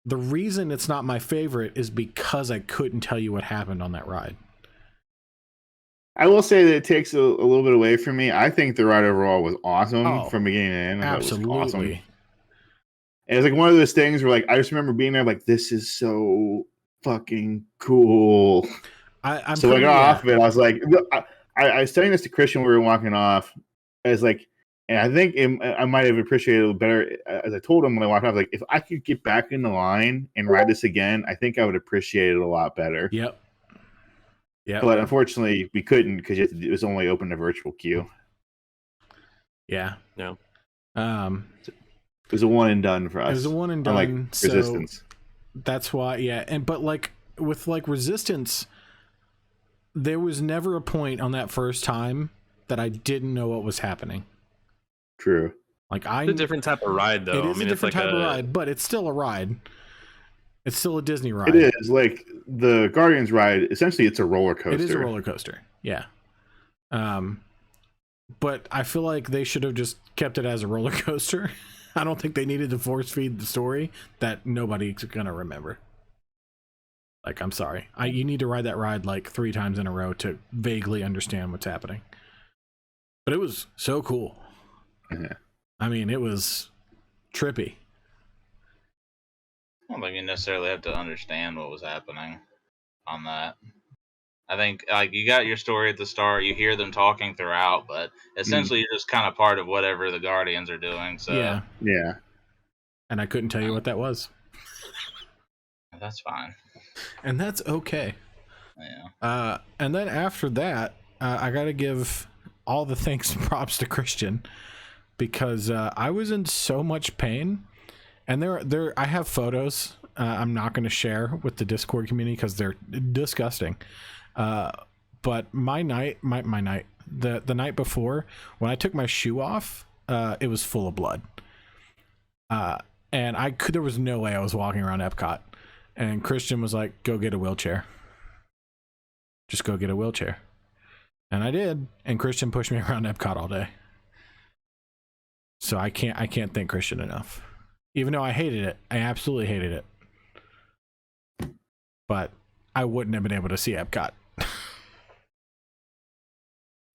The reason it's not my favorite is because I couldn't tell you what happened on that ride. I will say that it takes a little bit away from me. I think the ride overall was awesome Oh, from beginning to end. I thought it was awesome. Absolutely. And it's like one of those things where like I just remember being there like this is so fucking cool. I'm So when I pretty- got off of it, I was like, I was saying this to Christian when we were walking off. I was like, and I think I might have appreciated it better as I told him when I walked off. Like, if I could get back in the line and ride this again, I think I would appreciate it a lot better. Yep. Yep. But unfortunately, we couldn't because it was only open to virtual queue. Yeah. No. It was a one and done for us. It was a one and unlike done. So Resistance. that's why, yeah. But like with like Resistance, there was never a point on that first time that I didn't know what was happening. True. Like It's a different type of ride, though. It is I mean, a it's different like type of ride, but it's still a ride. It's still a Disney ride. It is like the Guardians ride. Essentially, it's a roller coaster. It is a roller coaster. Yeah. But I feel like they should have just kept it as a roller coaster. I don't think they needed to force feed the story that nobody's gonna remember. Like, I'm sorry. You need to ride that ride like 3 times in a row to vaguely understand what's happening. But it was so cool. Yeah. I mean, it was trippy. I don't think you necessarily have to understand what was happening on that. I think like you got your story at the start, you hear them talking throughout, but essentially you're just kind of part of whatever the Guardians are doing. So Yeah. Yeah. And I couldn't tell you what that was. that's fine. And that's okay. Yeah. And then after that, I got to give all the thanks and props to Christian because I was in so much pain. And I have photos I'm not going to share with the Discord community because they're disgusting. But my night, the night before, when I took my shoe off, it was full of blood. And there was no way I was walking around Epcot. And Christian was like, go get a wheelchair. Just go get a wheelchair. And I did. And Christian pushed me around Epcot all day. So I can't thank Christian enough. Even though I hated it. I absolutely hated it. But I wouldn't have been able to see Epcot.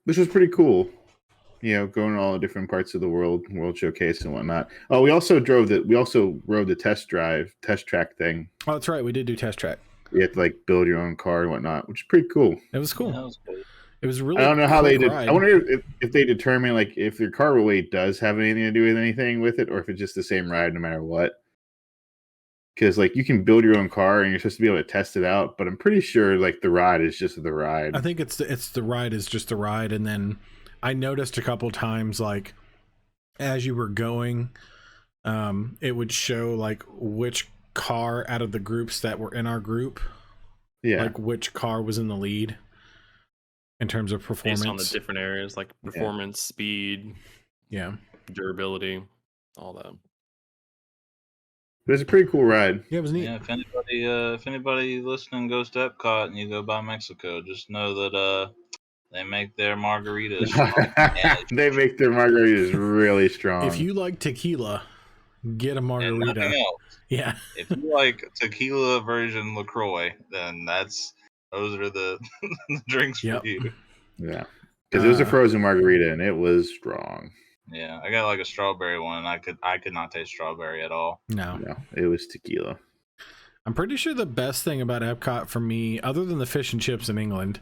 Which was pretty cool. You know, going to all the different parts of the world showcase and whatnot. Oh, we also rode the test track thing. Oh, that's right. We did do test track. You have to like build your own car and whatnot, which is pretty cool. It was cool. That was cool. It was really. I don't know how they did. ride. I wonder if they determine like if your car weight does have anything to do with anything with it, or if it's just the same ride no matter what. Because like you can build your own car and you're supposed to be able to test it out, but I'm pretty sure like the ride is just the ride. I think it's the ride is just the ride, and then I noticed a couple times like as you were going, it would show like which car out of the groups that were in our group, Yeah, like which car was in the lead in terms of performance. Based on the different areas like performance, speed, Yeah, durability, all that. but it's a pretty cool ride. yeah, it was neat. Yeah, if anybody listening goes to Epcot and you go by Mexico, just know that they make their margaritas. They make their margaritas really strong. If you like tequila, get a And nothing margarita. else. Yeah, If you like tequila version LaCroix, then those are the drinks Yep. for you. yeah, because it was a Uh, frozen margarita and it was strong. Yeah, I got like a strawberry one, and I could not taste strawberry at all. no. No, it was tequila. I'm pretty sure the best thing about Epcot for me, other than the fish and chips in England,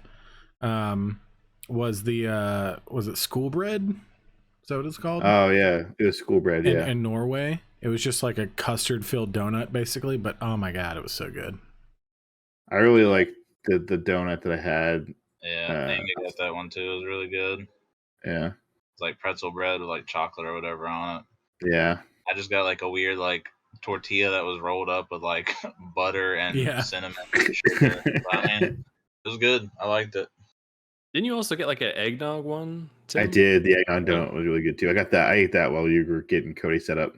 was it school bread? Is that what it's called? Oh yeah, it was school bread. in, Yeah, in Norway. It was just like a custard filled donut basically, but oh my god, it was so good. I really liked the donut that I had. Yeah, Amy got that one too. It was really good. Yeah, It's like pretzel bread with like chocolate or whatever on it. yeah. I just got like a weird like tortilla that was rolled up with like butter and Yeah. cinnamon and sugar. But, I mean, it was good. I liked it. Didn't you also get like an eggnog one? Tim? I did. The eggnog donut was really good too. I ate that while you were getting Cody set up.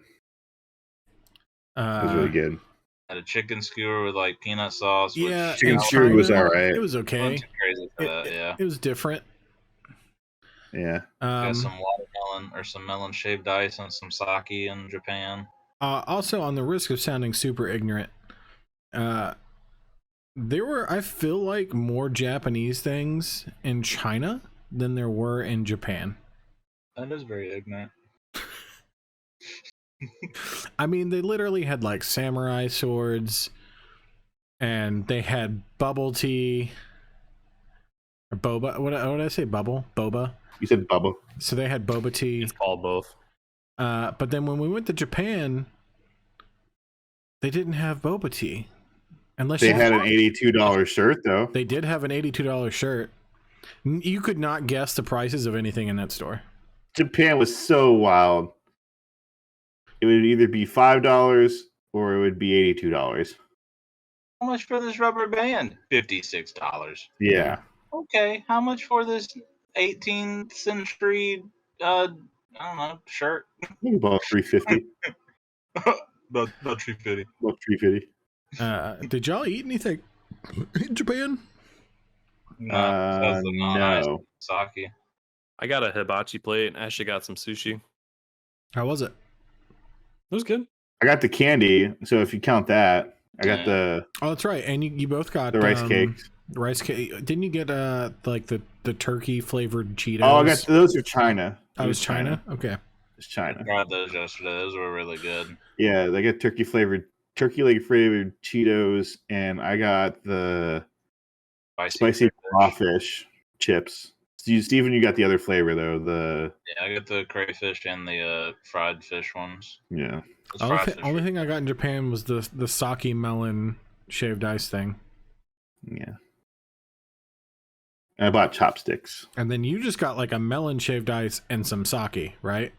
It was really good. Had a chicken skewer with like peanut sauce. which Yeah, Chicken in skewer was China, alright. It was I okay. wasn't too crazy for that. Yeah. It was different. Yeah. Got some watermelon or some melon shaved ice and some sake in Japan. Also, on the risk of sounding super ignorant, there were, I feel like, more Japanese things in China than there were in Japan. That is very ignorant. I mean, they literally had like samurai swords, and they had bubble tea or boba. What did I say? Boba. You said Bubba. So they had boba tea. It's called both. But then when we went to Japan, they didn't have boba tea. Unless They you had an $82 shirt though. They did have an $82 shirt. You could not guess the prices of anything in that store. Japan was so wild. It would either be $5 or it would be $82. How much for this rubber band? $56. Yeah. Okay. How much for this 18th century? I don't know, shirt. Maybe about $350. About $350. About $350. Did y'all eat anything in Japan? No, that's the non-ice No. sake. I got a hibachi plate. I actually got some sushi. How was it? It was good. I got the candy, so if you count that, I got Yeah. the Oh, that's right. And you both got rice cakes. Rice cake. Didn't you get like the turkey flavored Cheetos? Oh, I got those are China. That was China. Okay. It's China. I tried those yesterday. Those were really good. Yeah, they got turkey leg flavored Cheetos, and I got the spicy crawfish chips. Steven, you got the other flavor though. Yeah, I got the crayfish and the fried fish ones. Yeah. Those fried fish Only were- thing I got in Japan was the sake melon shaved ice thing. Yeah. And I bought chopsticks. And then you just got like a melon shaved ice and some sake, right?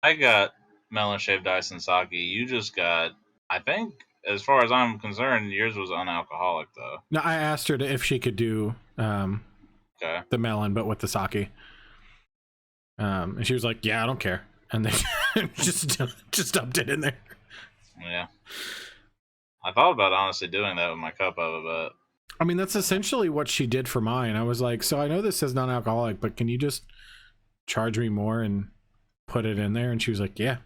I got melon shaved ice and sake. You just got, I think, as far as I'm concerned, yours was unalcoholic though. No, I asked her if she could do Okay. the melon, but with the sake. And she was like, "Yeah, I don't care," and then just dumped it in there. Yeah. I thought about honestly doing that with my cup of it, but I mean, that's essentially what she did for mine. I was like, "So I know this says non-alcoholic, but can you just charge me more and put it in there?" And she was like, "Yeah,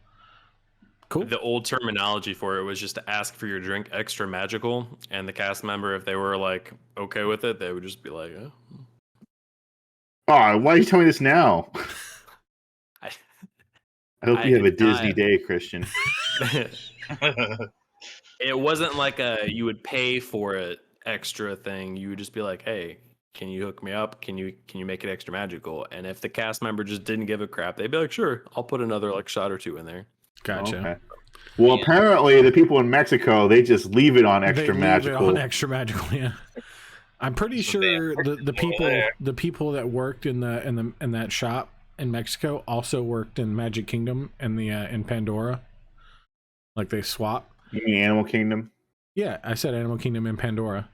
cool." The old terminology for it was just to ask for your drink extra magical, and the cast member, if they were like okay with it, they would just be like, oh. Oh, why are you telling me this now? I hope you have a did Disney not. day, Christian. It wasn't like you would pay for it extra thing. You would just be like, hey, can you hook me up? Can you make it extra magical? And if the cast member just didn't give a crap, they'd be like, sure, I'll put another like shot or two in there. Gotcha. Okay. Well, apparently the people in Mexico, they just leave it on extra They leave magical. it on extra magical, yeah. I'm pretty sure the people that worked in that shop in Mexico also worked in Magic Kingdom and in Pandora. Like they swap. You mean Animal Kingdom? Yeah, I said Animal Kingdom and Pandora.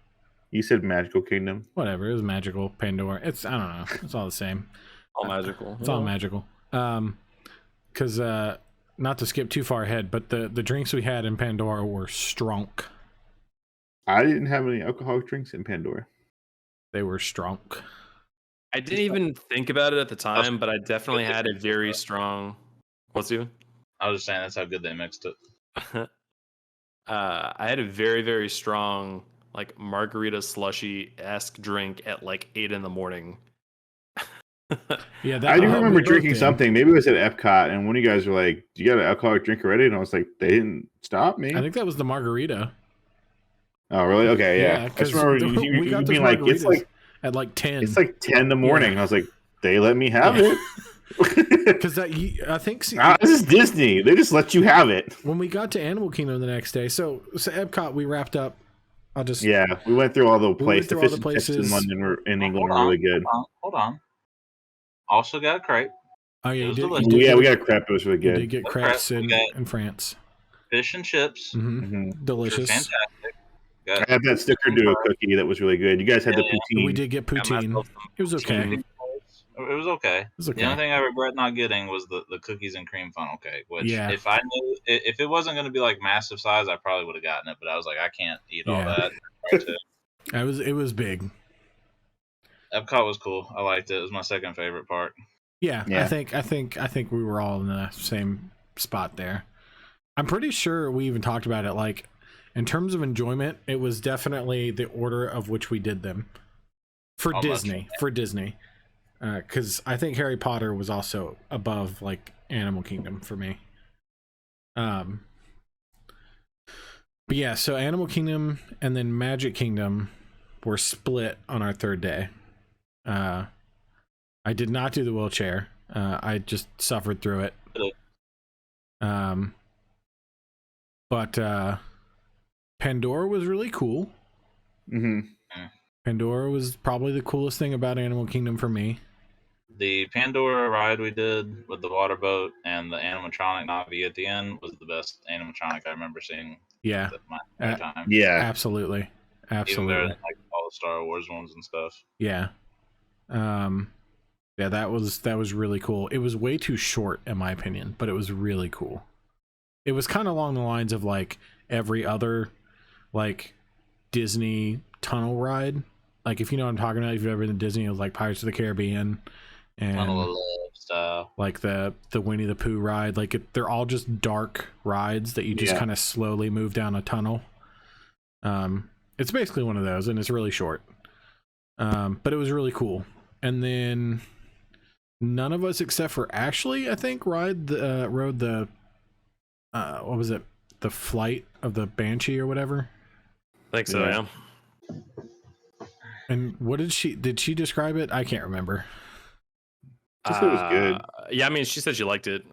You said Magical Kingdom. Whatever, it was magical Pandora. I don't know. It's all the same. All magical. It's all magical. Because not to skip too far ahead, but the drinks we had in Pandora were strong. I didn't have any alcoholic drinks in Pandora. They were strong. I didn't even think about it at the time, but I definitely had a very strong. What's you? I was just saying that's how good they mixed it. I had a very, very strong like margarita slushy-esque drink at like 8 a.m. Yeah, I do remember drinking something. Maybe it was at Epcot, and one of you guys were like, "Do you got an alcoholic drink already?" And I was like, "They didn't stop me." I think that was the margarita. Oh, really? Okay, yeah. I Because just remember we got being like, "It's like at like 10. It's like 10 in the morning." And I was like, "They let me have it." Because I think this is Disney. They just let you have it. When we got to Animal Kingdom the next day, so Epcot we wrapped up. We went through all the places. The fish and chips in London in England were really good. Hold on. Also got a crepe. Oh yeah, we got a crepe. It was really good. We did get crepes in France. Fish and chips. Mm-hmm. Delicious. Fantastic. I had that snickerdoodle cookie that was really good. You guys had the poutine. We did get poutine. It was okay. It was okay. The only thing I regret not getting was the cookies and cream funnel cake. Which, if I knew, if it wasn't going to be like massive size, I probably would have gotten it. But I was like, I can't eat all that. It was big. Epcot was cool. I liked it. It was my second favorite part. Yeah. I think we were all in the same spot there. I'm pretty sure we even talked about it. Like, in terms of enjoyment, it was definitely the order of which we did them for Disney. Because I think Harry Potter was also above like Animal Kingdom for me. But yeah, so Animal Kingdom and then Magic Kingdom were split on our third day. I did not do the wheelchair. I just suffered through it. But Pandora was really cool. Mm-hmm. Pandora was probably the coolest thing about Animal Kingdom for me. The Pandora ride we did with the water boat and the animatronic Navi at the end was the best animatronic I remember seeing. Yeah. My time. Yeah. Absolutely. Even better than like all the Star Wars ones and stuff. Yeah. Yeah, that was really cool. It was way too short in my opinion, but it was really cool. It was kind of along the lines of like every other like Disney tunnel ride. Like if you know what I'm talking about, if you've ever been to Disney, it was like Pirates of the Caribbean and Tunnel of Love style. Like the Winnie the Pooh ride. Like they're all just dark rides that you just kind of slowly move down a tunnel. It's basically one of those, and it's really short. But it was really cool. And then none of us except for Ashley, I think, rode the what was it? The Flight of the Banshee or whatever. I think so, yeah. And what did she describe it? I can't remember. Just it was good. Yeah, I mean, she said she liked it.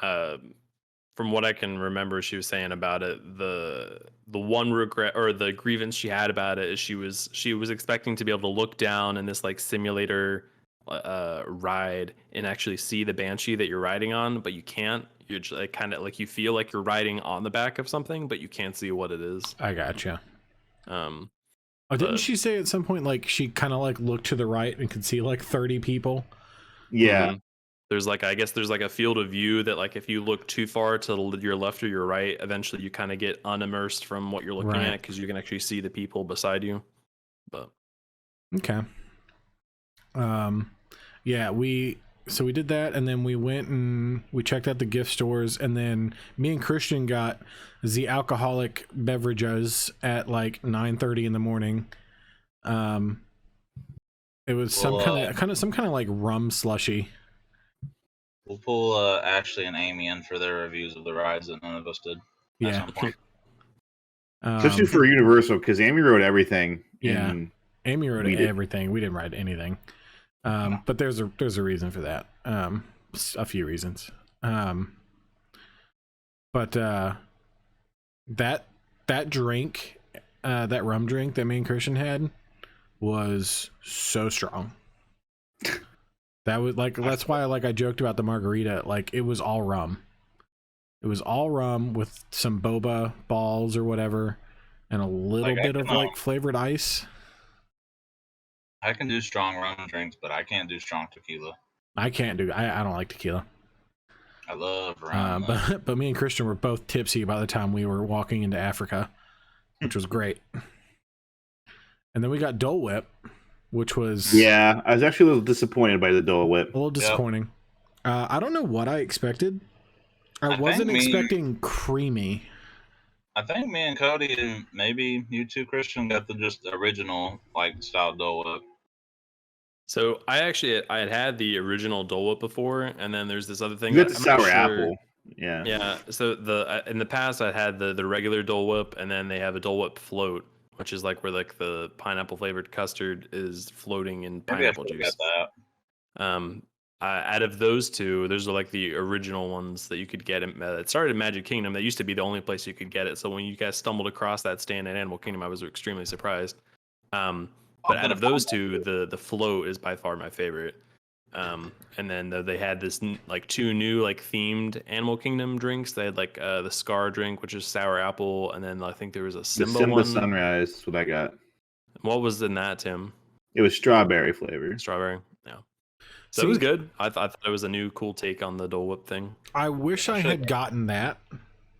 From what I can remember, she was saying about it, the one regret or the grievance she had about it is she was expecting to be able to look down in this like simulator ride and actually see the Banshee that you're riding on, but you can't. You're just like, kind of like you feel like you're riding on the back of something, but you can't see what it is. I gotcha. Didn't she say at some point like she kind of like looked to the right and could see like 30 people? Yeah. Mm-hmm. There's like, I guess there's like a field of view that like if you look too far to your left or your right, eventually you kind of get unimmersed from what you're looking at because you can actually see the people beside you. But okay. Yeah, we did that, and then we went and we checked out the gift stores, and then me and Christian got the alcoholic beverages at like 9:30 in the morning. It was some kind of like rum slushy. We'll pull Ashley and Amy in for their reviews of the rides that none of us did. Yeah. Especially for Universal, because Amy wrote everything. Yeah. Amy rode We did. everything. We didn't ride anything. But there's a reason for that. A few reasons. But that drink, that rum drink that me and Christian had was so strong. That was like, that's why I joked about the margarita. Like, it was all rum. It was all rum with some boba balls or whatever, and a little bit of like flavored ice. I can do strong rum drinks, but I can't do strong tequila. I can't do. I don't like tequila. I love rum. But me and Christian were both tipsy by the time we were walking into Africa, which was great. And then we got Dole Whip, which was Yeah, I was actually a little disappointed by the Dole a Whip. little disappointing. I don't know what I expected. I wasn't expecting creamy. I think me and Cody and maybe you too, Christian, got the just original like style Dole Whip. So I had the original Dole Whip before, and then there's this other thing. You got the I'm not sour sure- apple. Yeah. Yeah. So in the past I had the regular Dole Whip, and then they have a Dole Whip float, which is like where like the pineapple flavored custard is floating in Maybe pineapple I juice. forgot that. Out of those two, those are like the original ones that you could get. It started in Magic Kingdom. That used to be the only place you could get it. So when you guys stumbled across that stand at Animal Kingdom, I was extremely surprised. But out of those two, the float is by far my favorite. And then they had this like two new like themed Animal Kingdom drinks. They had like the Scar drink, which is sour apple, and then I think there was a The Simba Simba one. Sunrise is what I got. What was in that, Tim? It was strawberry flavored. Strawberry. Yeah. So it was good. I thought it was a new cool take on the Dole Whip thing. I wish I had gotten that.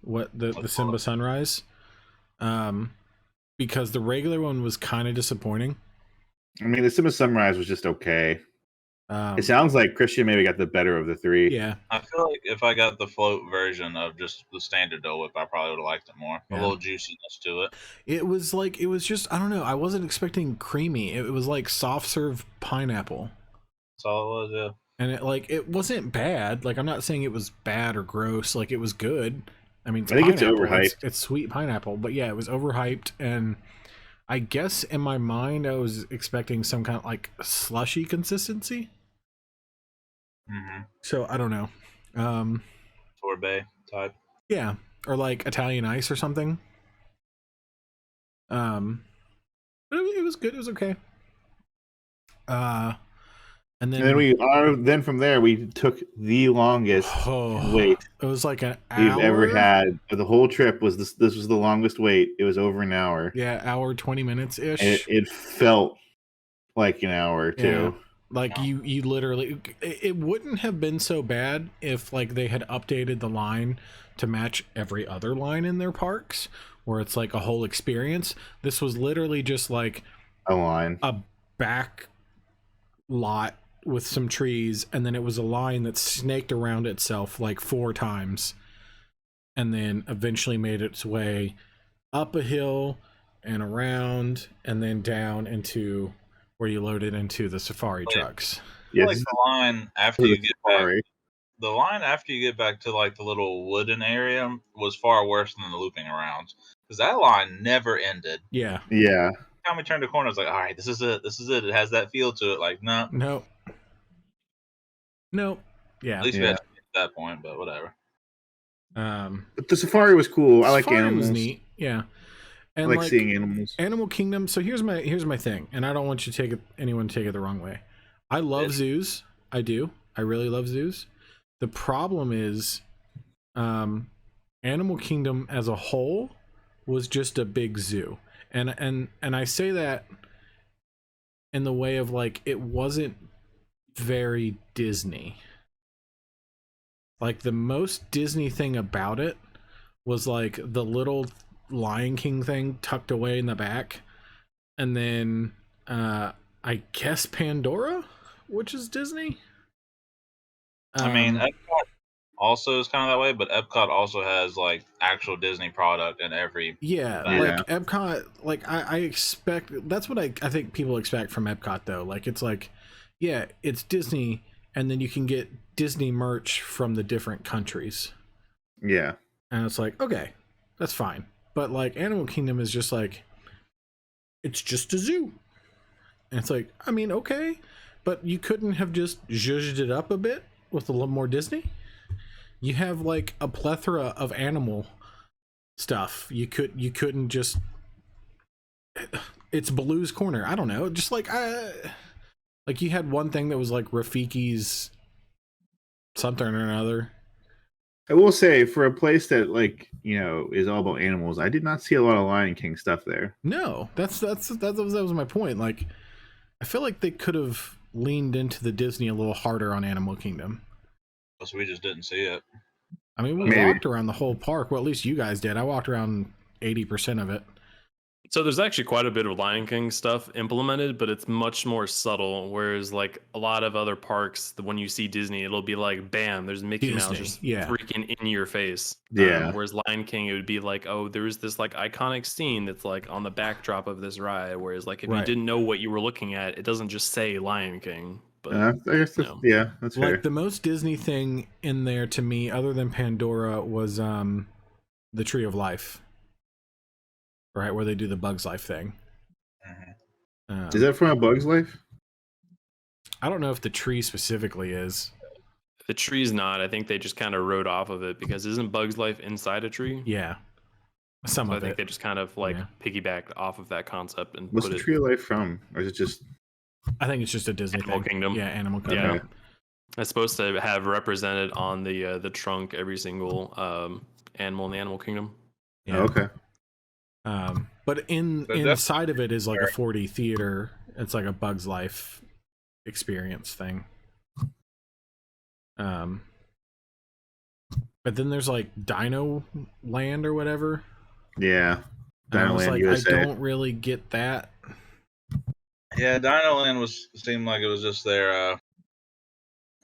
What the Simba Sunrise, because the regular one was kind of disappointing. I mean, the Simba Sunrise was just okay. It sounds like Christian maybe got the better of the three. Yeah, I feel like if I got the float version of just the standard Dole Whip, I probably would have liked it more. Yeah. A little juiciness to it. it was just, I don't know. I wasn't expecting creamy. It was like soft serve pineapple. That's all it was, yeah. And it wasn't bad. Like, I'm not saying it was bad or gross. Like, it was good. I mean, I think it's pineapple. overhyped. It's sweet pineapple, but yeah, it was overhyped. And I guess in my mind, I was expecting some kind of like slushy consistency. Mm-hmm. So I don't know. Sorbet type. Yeah, or like Italian ice or something. But it was good. It was okay. And then from there we took the longest wait It was like an hour. we've ever had. The whole trip was this. This was the longest wait. It was over an hour. Yeah, hour 20 minutes ish. It felt like an hour or two. Yeah. Like you literally, it wouldn't have been so bad if like they had updated the line to match every other line in their parks, where it's like a whole experience. This was literally just like A line. a back lot with some trees, and then it was a line that snaked around itself like 4 times, and then eventually made its way up a hill and around, and then down into where you load it into the safari trucks. Yes. Like the line after you get back. The line after you get back to like the little wooden area was far worse than the looping arounds, because that line never ended. Yeah. Yeah. Every time we turned the corner, I was like, all right, this is it. It has that feel to it. Like, no. Yeah. At least we had to get to that point, but whatever. But the safari was cool. I like Safari animals. was neat. Yeah. I And like seeing animals. Animal Kingdom. So here's my thing, and I don't want you to take anyone to take it the wrong way. I love zoos. I do. I really love zoos. The problem is, Animal Kingdom as a whole was just a big zoo, and I say that in the way of like it wasn't very Disney. Like the most Disney thing about it was like the little Lion King thing tucked away in the back, and then I guess Pandora, which is Disney. I mean, Epcot also is kind of that way, but Epcot also has like actual Disney product in every. Yeah, like Epcot, like I expect that's what I think people expect from Epcot though. Like it's like, yeah, it's Disney, and then you can get Disney merch from the different countries. Yeah. And it's like, okay, that's fine. But like Animal Kingdom is just like, it's just a zoo. And it's like, I mean, okay, but you couldn't have just zhuzhed it up a bit with a little more Disney? You have like a plethora of animal stuff. You couldn't just, it's Baloo's Corner. I don't know. Just like you had one thing that was like Rafiki's something or another. I will say, for a place that is all about animals, I did not see a lot of Lion King stuff there. No, that was my point. Like, I feel like they could have leaned into the Disney a little harder on Animal Kingdom. So we just didn't see it. I mean, we walked around the whole park. Well, at least you guys did. I walked around 80% of it. So there's actually quite a bit of Lion King stuff implemented, but it's much more subtle. Whereas like a lot of other parks, when you see Disney, it'll be like, bam, there's Mickey Mouse just freaking in your face. Yeah. Whereas Lion King, it would be like, oh, there's this like iconic scene that's like on the backdrop of this ride. Whereas like if you didn't know what you were looking at, it doesn't just say Lion King. But I guess that's fair. Like the most Disney thing in there to me, other than Pandora, was the Tree of Life. Right, where they do the Bug's Life thing. Is that from A Bug's Life? I don't know if the tree specifically is. The tree's not. I think they just kind of rode off of it because isn't Bug's Life inside a tree? Yeah. So I think they just kind of like piggybacked off of that concept and What's the Tree of Life from? Or is it just... I think it's just a Disney Animal Kingdom. Yeah, Animal Kingdom. Yeah. It's supposed to have represented on the trunk every single animal in the Animal Kingdom. Yeah. Oh, okay. But inside of it is like a 4D theater. It's like a Bug's Life experience thing. But then there's like Dino Land or whatever. Yeah. Dino Land USA. I don't really get that. Yeah, Dino Land seemed like it was just their I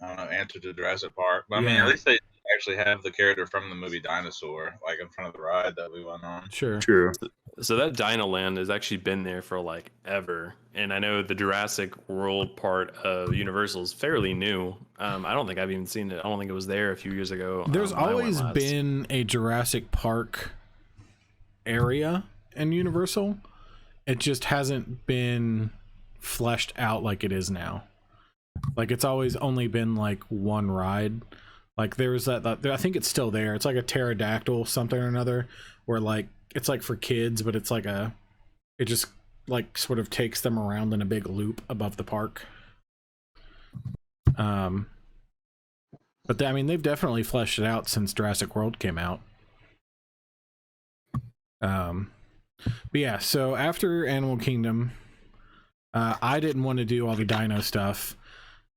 don't know, answer to Jurassic Park. But I mean, at least they actually have the character from the movie Dinosaur, like in front of the ride that we went on. Sure. True. So that Dino Land has actually been there for like ever, and I know the Jurassic World part of Universal is fairly new. I don't think I've even seen it. I don't think it was there a few years ago. There's always been a Jurassic Park area in Universal. It just hasn't been fleshed out like it is now. Like it's always only been like one ride. Like there's that I think it's still there. It's like a pterodactyl something or another, where like it's like for kids, but it's like it just like sort of takes them around in a big loop above the park. But I mean, they've definitely fleshed it out since Jurassic World came out. But yeah, so after Animal Kingdom, I didn't want to do all the dino stuff.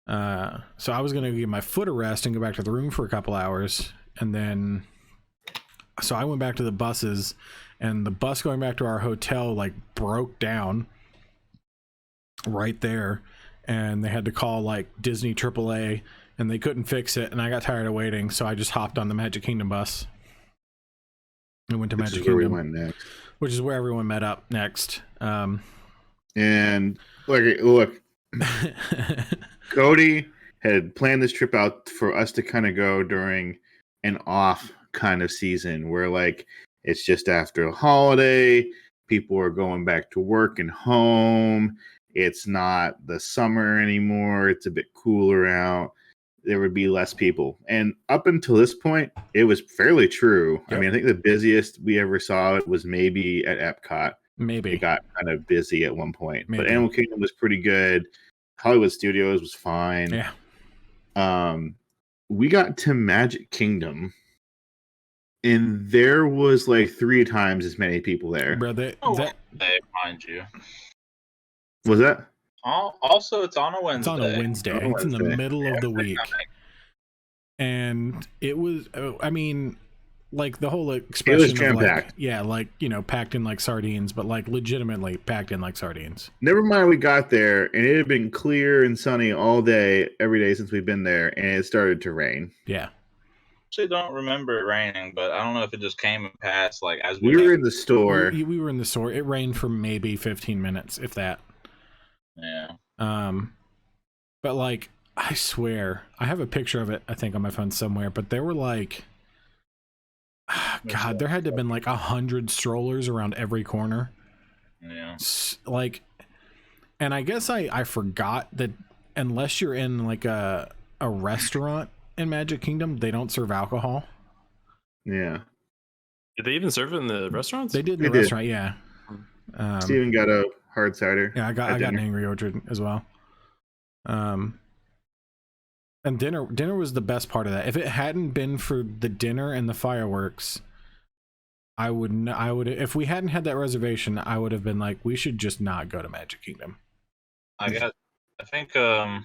So I was going to give my foot a rest and go back to the room for a couple hours. And then, so I went back to the buses, and the bus going back to our hotel like broke down right there. And they had to call like Disney AAA, and they couldn't fix it. And I got tired of waiting. So I just hopped on the Magic Kingdom bus and went to Magic Kingdom, where we went next. Which is where everyone met up next. And look, Cody had planned this trip out for us to kind of go during an off kind of season where like it's just after a holiday, people are going back to work and home. It's not the summer anymore. It's a bit cooler out. There would be less people. And up until this point, it was fairly true. Yep. I mean, I think the busiest we ever saw it was maybe at Epcot. Maybe. It got kind of busy at one point. Maybe. But Animal Kingdom was pretty good. Hollywood Studios was fine. Yeah. We got to Magic Kingdom, and there was like 3 times as many people there. Bro, mind you. Was that? Also, it's on a Wednesday. It's on a Wednesday. It's in the middle of the week. And it was, I mean, like the whole expression, it was jam-packed. Yeah, like, you know, packed in like sardines, but like legitimately packed in like sardines. Never mind, we got there, and it had been clear and sunny all day, every day since we've been there, and it started to rain. Yeah. Actually, don't remember it raining, but I don't know if it just came and passed. Like as we were in the store. We were in the store. It rained for maybe 15 minutes, if that. Yeah. But like, I swear, I have a picture of it, I think, on my phone somewhere, but there were like, God, there had to have been like 100 strollers around every corner. Yeah. Like, And I guess I forgot that unless you're in like a restaurant in Magic Kingdom, they don't serve alcohol. Yeah. Did they even serve it in the restaurants? They did in They the did. restaurant, yeah. Steven got a hard cider. Yeah, I got an dinner. Angry Orchard as well. And dinner was the best part of that. If it hadn't been for the dinner and the fireworks, I would if we hadn't had that reservation, I would have been like, we should just not go to Magic Kingdom. I think I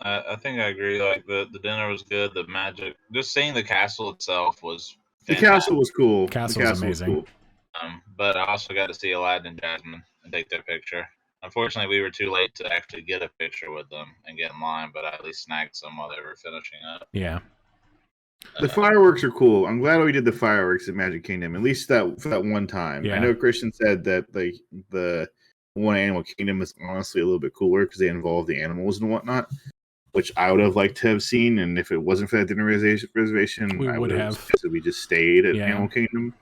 agree. Like the dinner was good. The magic, just seeing the castle itself was The fantastic. castle was cool. Castle the was castle was amazing. cool. But I also got to see Aladdin and Jasmine and take their picture. Unfortunately, we were too late to actually get a picture with them and get in line, but I at least snagged some while they were finishing up. Yeah. The fireworks are cool. I'm glad we did the fireworks at Magic Kingdom, at least that for that one time. Yeah. I know Christian said that the one Animal Kingdom is honestly a little bit cooler because they involve the animals and whatnot, which I would have liked to have seen. And if it wasn't for that dinner reservation, We I would would have. suggested we just stayed at Yeah. Animal Kingdom.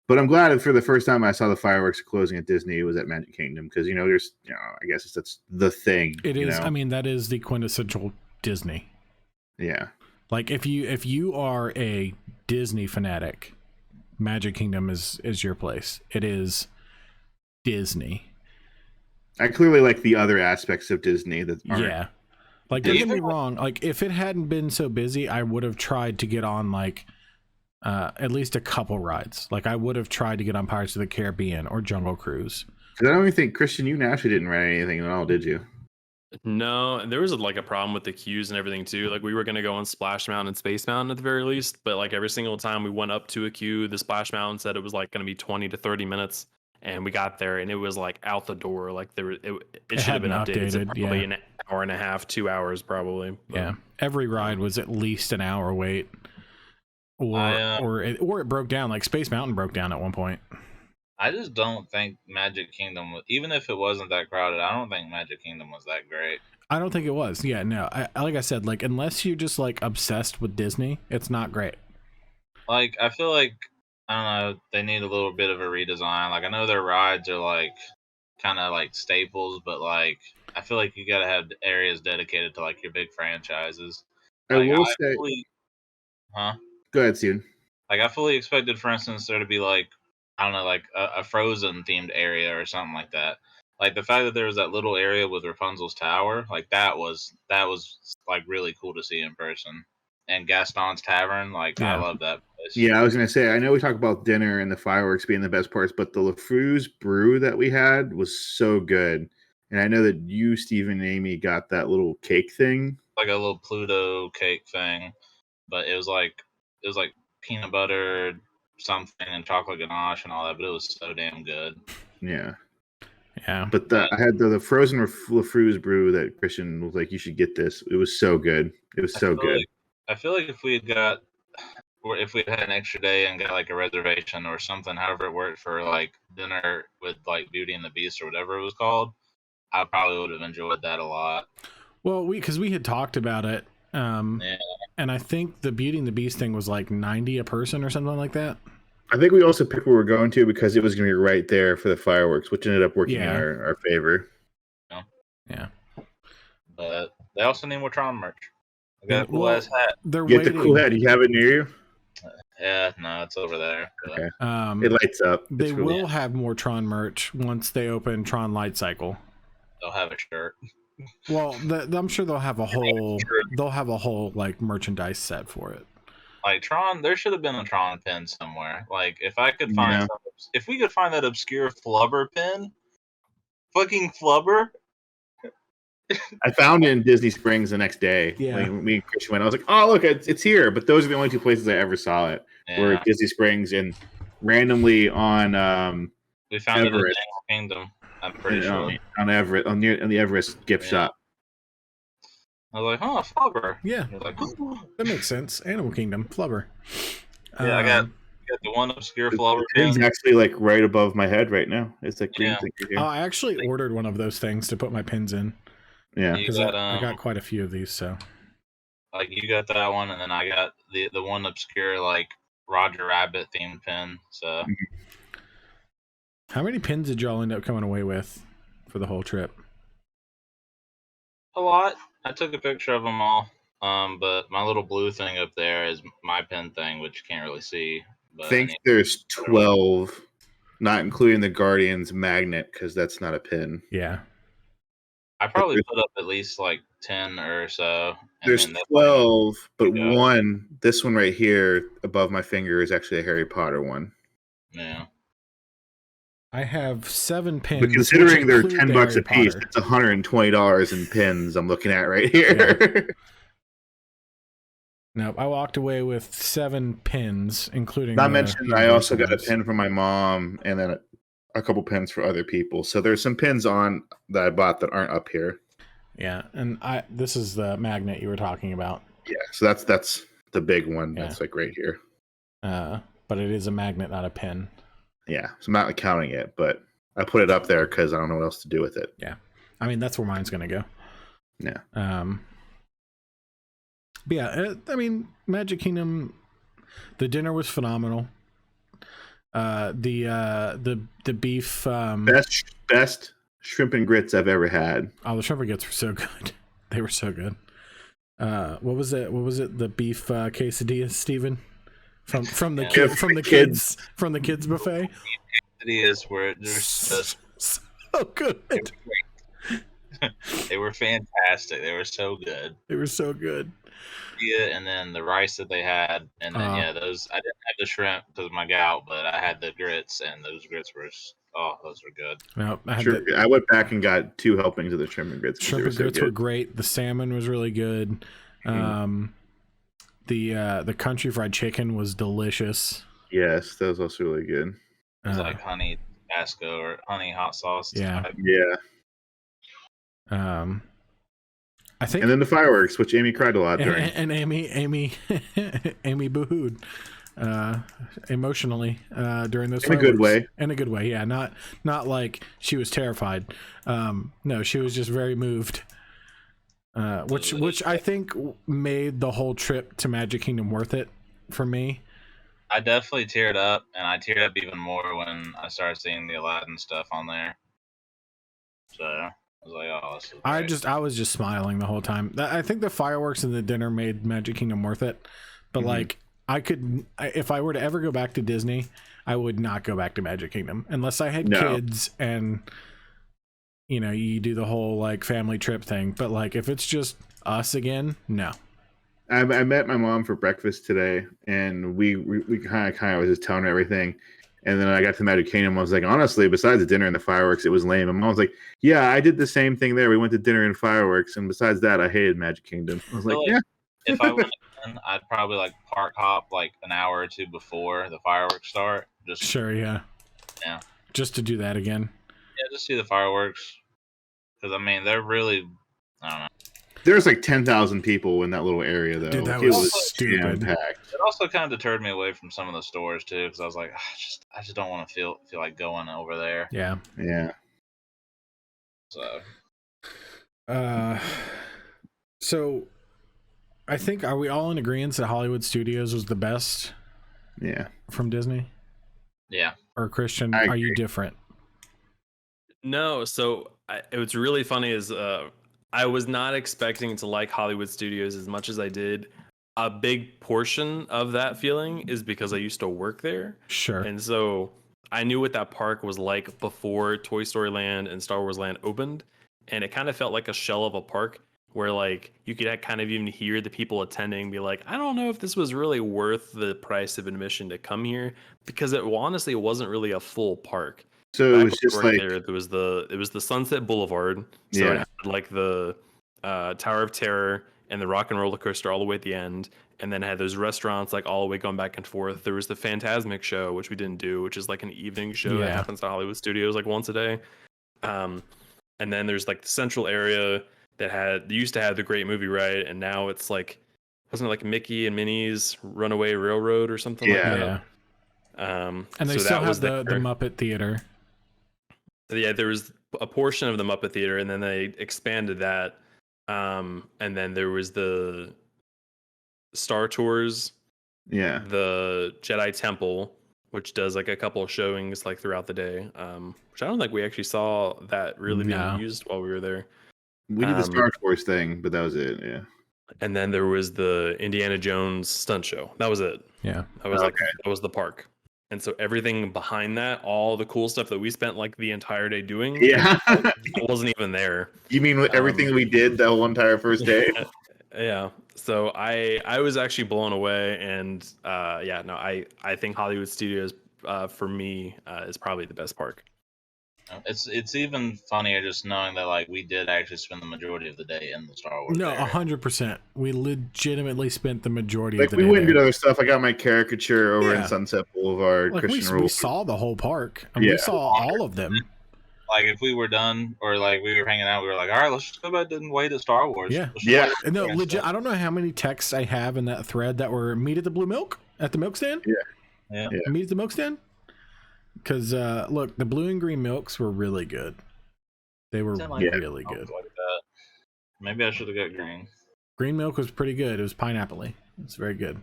But I'm glad that for the first time I saw the fireworks closing at Disney, it was at Magic Kingdom because there's I guess that's the thing. It is. know? I mean, that is the quintessential Disney. Yeah. Like if you are a Disney fanatic, Magic Kingdom is your place. It is Disney. I clearly like the other aspects of Disney that aren't. Yeah. Like Do don't you get me think- wrong. Like if it hadn't been so busy, I would have tried to get on like at least a couple rides. Like I would have tried to get on Pirates of the Caribbean or Jungle Cruise. 'Cause I don't even think Christian, you actually didn't ride anything at all, did you? No, and there was like a problem with the queues and everything too. Like we were gonna go on Splash Mountain and Space Mountain at the very least, but like every single time we went up to a queue, the Splash Mountain said it was like gonna be 20 to 30 minutes, and we got there and it was like out the door. Like it should have been hadn't updated to updated, probably yeah. an hour and a half, 2 hours probably. But Yeah. Every ride was at least an hour wait. Or or it broke down. Like Space Mountain broke down at one point. I just don't think Magic Kingdom, even if it wasn't that crowded, I don't think Magic Kingdom was that great. I don't think it was. Yeah, no. Like I said, like unless you're just like obsessed with Disney, it's not great. Like I feel like I don't know, they need a little bit of a redesign. Like I know their rides are like kind of like staples, but like I feel like you gotta have areas dedicated to like your big franchises. I Like, will say. Go ahead, Steven. Like I fully expected, for instance, there to be like I don't know, like a Frozen themed area or something like that. Like the fact that there was that little area with Rapunzel's tower, like that was like really cool to see in person. And Gaston's Tavern, like I Yeah. love that place. Yeah, I was gonna say. I know we talk about dinner and the fireworks being the best parts, but the LeFou's brew that we had was so good. And I know that you, Steven, and Amy got that little cake thing. Like a little Pluto cake thing, but it was like peanut butter something and chocolate ganache and all that, but it was so damn good. Yeah. Yeah. But I had the frozen LeFou's brew that Christian was like, you should get this. It was so good. It was so good. I feel like if we had an extra day and got like a reservation or something, however it worked for like dinner with like Beauty and the Beast or whatever it was called, I probably would have enjoyed that a lot. Well, because we had talked about it, Yeah. and I think the Beauty and the Beast thing was like 90 a person or something like that. I think we also picked where we were going to because it was going to be right there for the fireworks, which ended up working Yeah. in our favor. Yeah. But they also need more Tron merch. I got a cool Well, ass hat. They're Get the waiting. cool head. You have it near you? Yeah, no, it's over there. But Okay. It It lights up. they It's really- will have more Tron merch once they open Tron Light Cycle. they'll have a shirt. Well, I'm sure they'll have a whole like merchandise set for it. Like Tron, there should have been a Tron pin somewhere. Like if I could find, Yeah. if we could find that obscure Flubber pin, fucking Flubber. I found it in Disney Springs the next day. Yeah. Like, me and Christian went. I was like, "Oh, look, it's here!" But those are the only two places I ever saw it. Were Yeah, at Disney Springs and randomly on we found it in Everest. Animal Kingdom. I'm pretty sure. on Everett on the Everest gift Yeah. shop. I was like, "Huh, Flubber." Yeah, I was like, that makes sense. Animal Kingdom, Flubber. Yeah, I got the one obscure Flubber It's pin. actually like right above my head right now. It's like green Yeah. thing right here. I actually ordered one of those things to put my pins in Yeah. You because got, I got quite a few of these. So like you got that one, and then I got the one obscure like Roger Rabbit themed pin. So how many pins did y'all end up coming away with? for the whole trip? A lot. I took a picture of them all. But my little blue thing up there is my pin thing, which you can't really see. I But think there's 12, not including the Guardians magnet, because that's not a pin. Yeah. I probably put up at least like 10 or so. And There's then that's 12, but go. this one right here above my finger is actually a Harry Potter one. Yeah. I have 7 pins. But considering they're include $10 the a Harry piece, Potter. it's $120 in pins I'm looking at right here. Nope, I walked away with 7 pins, including. Not mentioned, I also got a Universal pin from my mom and then a couple pins for other people. So there's some pins on that I bought that aren't up here. Yeah, and this is the magnet you were talking about. Yeah, so that's the big one. Yeah. That's like right here. But it is a magnet, not a pin. Yeah, so I'm not counting it, but I put it up there because I don't know what else to do with it. Yeah, I mean that's where mine's gonna go. Yeah. But yeah, I mean Magic Kingdom, the dinner was phenomenal. The beef. Best shrimp and grits I've ever had. Oh, the shrimp and grits were so good. They were so good. What was it? The beef quesadillas, Steven? From the kids buffet. Quesadillas were just so good. They were fantastic. They were so good. They were so good. Yeah, and then the rice that they had, and then those I didn't have the shrimp because of my gout, but I had the grits, and those grits were those were good. No, I went back and got 2 helpings of the shrimp and grits. Shrimp and grits were great. The salmon was really good. The country fried chicken was delicious. Yes, that was also really good. It was like honey Tabasco or honey hot sauce. Yeah. type. Yeah. I think, and then the fireworks, which Amy cried a lot during. And Amy boohooed emotionally during those. In a good way. In a good way, yeah. Not like she was terrified. No, she was just very moved. Which I think made the whole trip to Magic Kingdom worth it for me. I definitely teared up, and I teared up even more when I started seeing the Aladdin stuff on there. So I was like, "Oh, this is great." I was just smiling the whole time. I think the fireworks and the dinner made Magic Kingdom worth it. But like, if I were to ever go back to Disney, I would not go back to Magic Kingdom unless I had kids and you do the whole like family trip thing. But like, if it's just us again, no. I met my mom for breakfast today, and we kind of was just telling her everything. And then I got to Magic Kingdom. I was like, honestly, besides the dinner and the fireworks, it was lame. And Mom was like, yeah, I did the same thing there. We went to dinner and fireworks, and besides that, I hated Magic Kingdom. I was like, yeah. If I went again, I'd probably like park hop like an hour or two before the fireworks start. Sure, yeah. Just to do that again. Yeah, just see the fireworks. Because I mean, they're really, I don't know. There's like 10,000 people in that little area, though. Dude, that was stupid. It also kind of deterred me away from some of the stores too, because I was like, I just don't want to feel like going over there. Yeah. Yeah. So, I think, are we all in agreement that Hollywood Studios was the best? Yeah. From Disney. Yeah. Or Christian, are you different? No. So what's really funny is I was not expecting to like Hollywood Studios as much as I did. A big portion of that feeling is because I used to work there. Sure. And so I knew what that park was like before Toy Story Land and Star Wars Land opened. And it kind of felt like a shell of a park where like you could kind of even hear the people attending be like, I don't know if this was really worth the price of admission to come here, because it wasn't really a full park. So Back it was just like it was the Sunset Boulevard. So it had like the Tower of Terror and the Rock and Roller Coaster all the way at the end, and then it had those restaurants like all the way going back and forth. There was the Fantasmic show, which we didn't do, which is like an evening show that happens at Hollywood Studios like once a day. And then there's like the central area that used to have the Great Movie Ride, and now it's like, wasn't it like Mickey and Minnie's Runaway Railroad or something like that? And they still have the Muppet Theater. Yeah, there was a portion of the Muppet Theater, and then they expanded that. And then there was the Star Tours, the Jedi Temple, which does like a couple of showings like throughout the day. Which I don't think we actually saw that really No. being used while we were there. We did the Um, Star Wars thing, but that was it. Yeah. And then there was the Indiana Jones stunt show. That was it. Yeah. That was like that was the park. And so everything behind that, all the cool stuff that we spent like the entire day doing, Yeah. that wasn't even there. You mean with everything we did that whole entire first day? Yeah. So I was actually blown away, and yeah, no, I think Hollywood Studios for me is probably the best park. It's even funnier just knowing that like we did actually spend the majority of the day in the Star Wars. No, area. 100%. We legitimately spent the majority Like of the we day went and there. did other stuff. I got my caricature over Yeah. in Sunset Boulevard. Like Christian we Rule. saw the whole park, and Yeah. we saw all of them. Like if we were done or like we were hanging out, we were like, all right, let's just go back and wait at Star Wars. Yeah. Let's just Yeah. wait at No, Star Wars legit. stuff. I don't know how many texts I have in that thread that were meet at the Blue Milk at the milk stand. Yeah. Yeah. Meet at the milk stand. Because look, the blue and green milks were really good. They were Something like Yeah. really Something good. like that. Maybe I should have got green. Green milk was pretty good. It was pineapple-y. It's very good.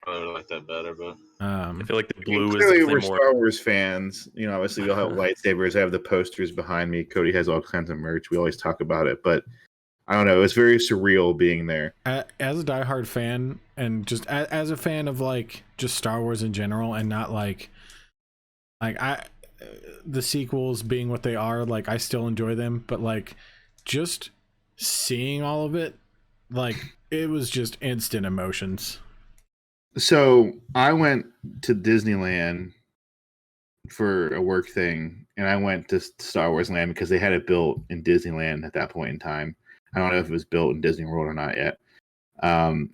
Probably would like that better, but I feel like the blue is Clearly, we're definitely more. Star Wars fans. You know, obviously, we all have lightsabers. I have the posters behind me. Cody has all kinds of merch. We always talk about it, but I don't know. It was very surreal being there. As a diehard fan, and just as a fan of like just Star Wars in general, and not like the sequels being what they are, like I still enjoy them, but like just seeing all of it, like it was just instant emotions. So I went to Disneyland for a work thing, and I went to Star Wars Land because they had it built in Disneyland at that point in time. I don't know if it was built in Disney World or not yet.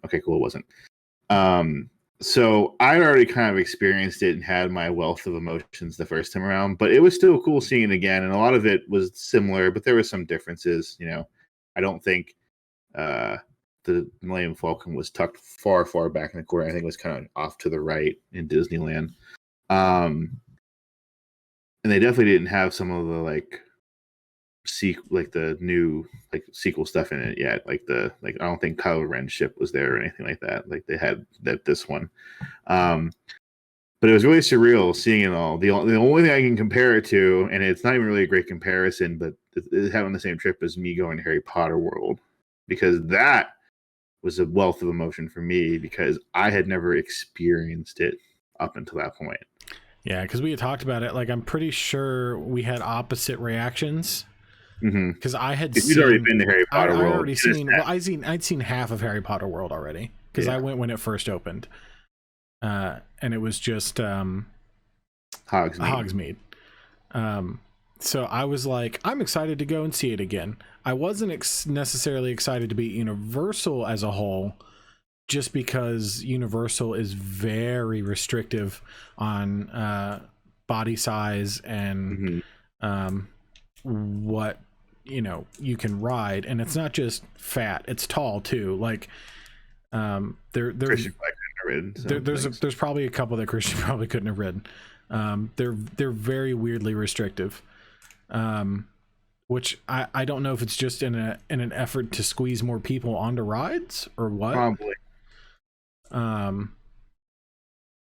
Okay, cool, it wasn't. So I'd already kind of experienced it and had my wealth of emotions the first time around, but it was still cool seeing it again, and a lot of it was similar, but there were some differences. You know, I don't think the Millennium Falcon was tucked far back in the corner. I think it was kind of off to the right in Disneyland. And they definitely didn't have some of the the new sequel stuff in it yet. I don't think Kylo Ren's ship was there or anything like that. Like they had this one. But it was really surreal seeing it all. The only thing I can compare it to, and it's not even really a great comparison, but it's having the same trip as me going to Harry Potter World, because that was a wealth of emotion for me because I had never experienced it up until that point. Yeah, because we had talked about it. Like I'm pretty sure we had opposite reactions. Because I had You'd already been to Harry Potter I World. already seen. Well, I'd seen half of Harry Potter World already because I went when it first opened, and it was just Hogsmeade. So I was like, I'm excited to go and see it again. I wasn't necessarily excited to be Universal as a whole, just because Universal is very restrictive on body size and what you can ride, and it's not just fat; it's tall too. Like there's probably a couple that Christian probably couldn't have ridden. They're very weirdly restrictive, which I don't know if it's just in an effort to squeeze more people onto rides or what. Probably.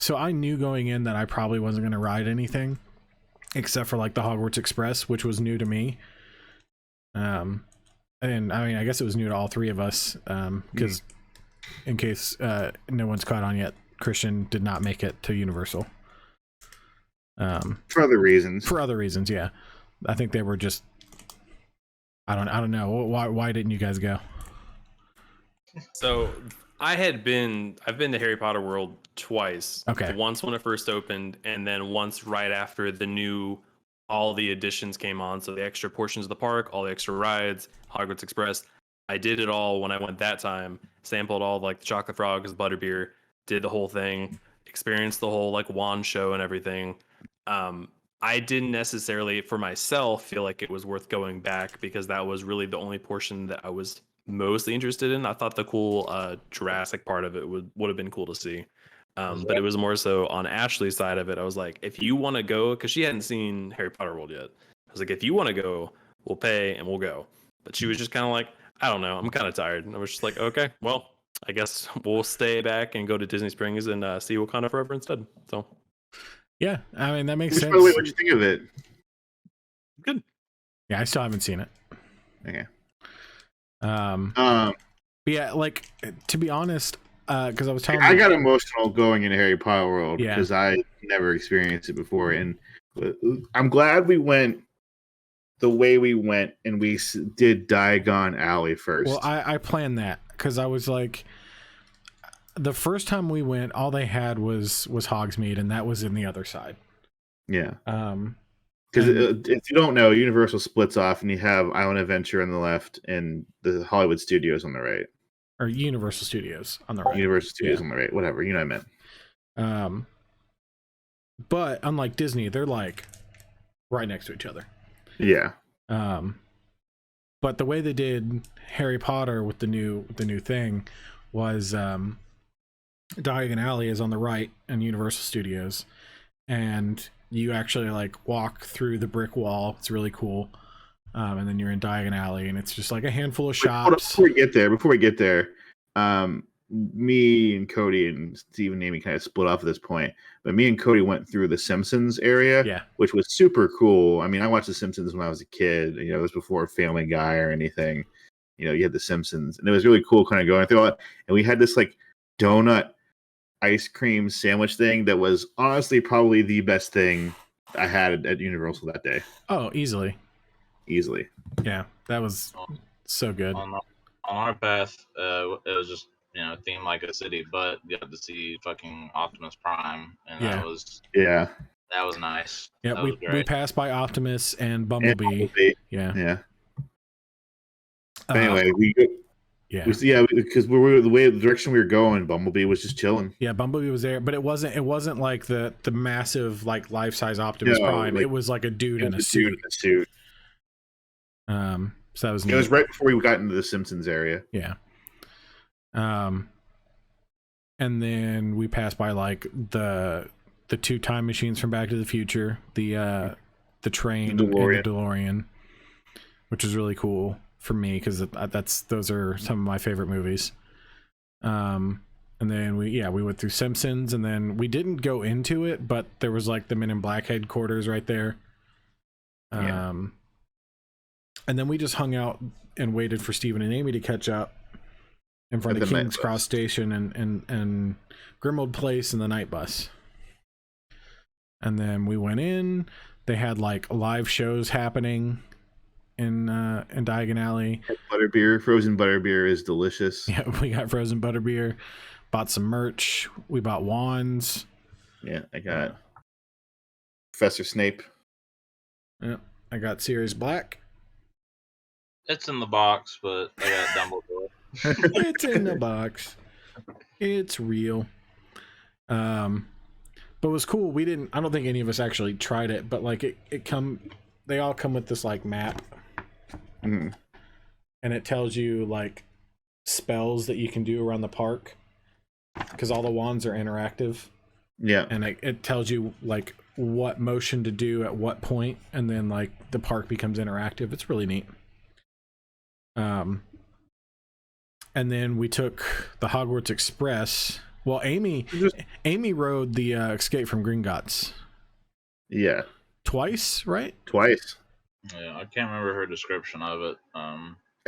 So I knew going in that I probably wasn't going to ride anything except for like the Hogwarts Express, which was new to me. And I mean, I guess it was new to all three of us, because in case no one's caught on yet, Christian did not make it to Universal. For other reasons. For other reasons, yeah. I think they were just. I don't know. Why didn't you guys go? So I've been to Harry Potter World twice. Okay. Once when it first opened, and then once right after all the additions came on. So the extra portions of the park, all the extra rides, Hogwarts Express. I did it all when I went that time. Sampled all like the chocolate frogs, butterbeer, did the whole thing, experienced the whole like wand show and everything. I didn't necessarily for myself feel like it was worth going back because that was really the only portion that I was mostly interested in. I thought the cool Jurassic part of it would have been cool to see. But it was more so on Ashley's side of it. I was like, if you want to go, because she hadn't seen Harry Potter World yet. I was like, if you want to go, we'll pay and we'll go. But she was just kind of like, I don't know, I'm kind of tired. And I was just like, okay, well, I guess we'll stay back and go to Disney Springs and see Wakanda Forever instead. So Yeah, I mean that makes Which, sense. by the way, what'd you think of it? Good. Yeah, I still haven't seen it. Okay. But yeah, like to be honest, because I was telling I you, got emotional going into Harry Potter World Yeah. because I never experienced it before, and I'm glad we went the way we went, and we did Diagon Alley first. well, I planned that because I was like, the first time we went, all they had was Hogsmeade, and that was in the other side. Yeah. Um, Because and- if you don't know, Universal splits off, and you have Island Adventure on the left and the Hollywood Studios on the right. or Universal Studios on the right. Universal Studios Yeah. on the right. Whatever, you know what I meant. But unlike Disney, they're like right next to each other. Yeah. But the way they did Harry Potter with the new thing was Diagon Alley is on the right in Universal Studios, and you actually like walk through the brick wall. It's really cool. And then you're in Diagon Alley, and it's just like a handful of Wait, hold on, shops. before we get there, me and Cody and Steve and Amy kind of split off at this point, but me and Cody went through the Simpsons area, Yeah. which was super cool. I mean, I watched the Simpsons when I was a kid. You know, it was before Family Guy or anything. You know, you had the Simpsons, and it was really cool kind of going through all that. And we had this like donut ice cream sandwich thing that was honestly probably the best thing I had at Universal that day. Oh, easily. Yeah, that was so good. On our path, it was just themed like a city, but you got to see fucking Optimus Prime, and Yeah. that was nice. Yeah, That we was great. passed by Optimus and Bumblebee. Yeah. Anyway, because we were the direction we were going, Bumblebee was just chilling. Yeah, Bumblebee was there, but it wasn't like the massive like life size Optimus Prime. It was like a dude in a suit. So that was neat. It was right before we got into the Simpsons area. Yeah. And then we passed by like the two time machines from Back to the Future, the train The and DeLorean. the DeLorean, which is really cool for me because those are some of my favorite movies. And then we went through Simpsons, and then we didn't go into it, but there was like the Men in Black headquarters right there. And then we just hung out and waited for Stephen and Amy to catch up in front of King's Cross Station and Grimmauld Place and the night bus. And then we went in. They had like live shows happening in Diagon Alley. Butterbeer, frozen butterbeer is delicious. Yeah, we got frozen butterbeer. Bought some merch. We bought wands. Yeah, I got Professor Snape. Yeah, I got Sirius Black. It's in the box, but I got Dumbledore. It's in the box. It's real. But it was cool. I don't think any of us actually tried it, but like they all come with this like map. Mm-hmm. And it tells you like spells that you can do around the park because all the wands are interactive. Yeah. And it tells you like what motion to do at what point, and then like the park becomes interactive. It's really neat. And then we took the Hogwarts Express. Well, Amy rode the Escape from Gringotts. Yeah. Twice, right? Twice. Yeah, I can't remember her description of it. I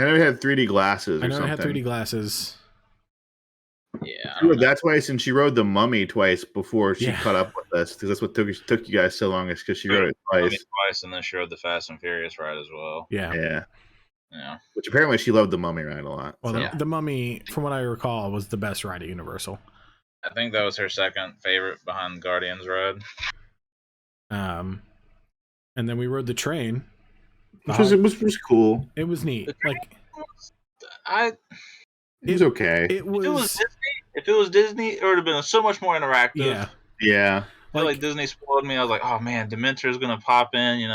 know it had 3D glasses. I know something. it had 3D glasses. Yeah, She rode that twice, and she rode the Mummy twice before she caught up with us. Because that's what took you guys so long, is because she rode it twice. And then she rode the Fast and Furious ride as well. Yeah. Which apparently she loved the Mummy ride a lot. Well, the Mummy, from what I recall, was the best ride at Universal. I think that was her second favorite behind Guardians ride. And then we rode the train. Which was cool. It was neat. It was okay. It was. If it was Disney, it would have been so much more interactive. Yeah. I feel like Disney spoiled me. I was like, oh man, Dementor's gonna pop in,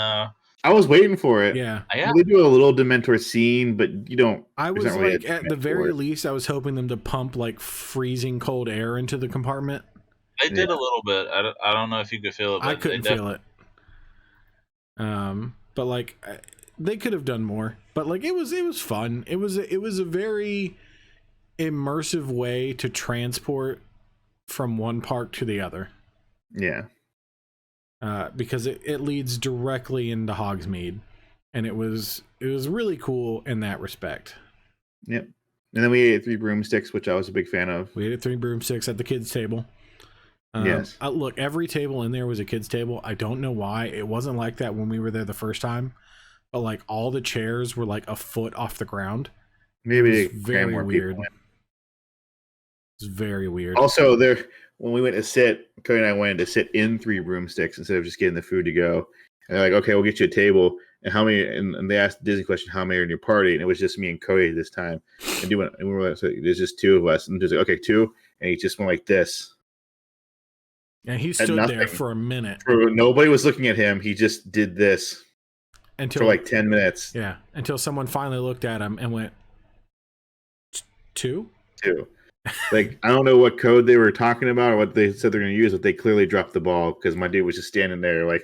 I was waiting for it. Yeah. They do a little Dementor scene, but you don't. I was like, at the very least, I was hoping them to pump like freezing cold air into the compartment. They did a little bit. I don't know if you could feel it. But I couldn't feel it. But like, they could have done more. But like, it was fun. It was a very immersive way to transport from one park to the other. Yeah. because it leads directly into Hogsmeade, and it was really cool in that respect. Yep. And then we ate 3 broomsticks, which I was a big fan of. We ate 3 broomsticks at the kids' table. Yes. Look, every table in there was a kids' table. I don't know why. It wasn't like that when we were there the first time, but like all the chairs were like a foot off the ground. Maybe It's very weird. It's very weird. Also, when we went to sit, Cody and I wanted to sit in 3 broomsticks instead of just getting the food to go. And they're like, okay, we'll get you a table. And how many? And they asked the Disney question, how many are in your party? And it was just me and Cody this time. And we were like, so there's just 2 of us. And just like, okay, 2. And he just went like this. And he stood there for a minute. Nobody was looking at him. He just did this for like 10 minutes. Yeah, until someone finally looked at him and went, 2? 2. Like, I don't know what code they were talking about or what they said they're going to use, but they clearly dropped the ball because my dude was just standing there like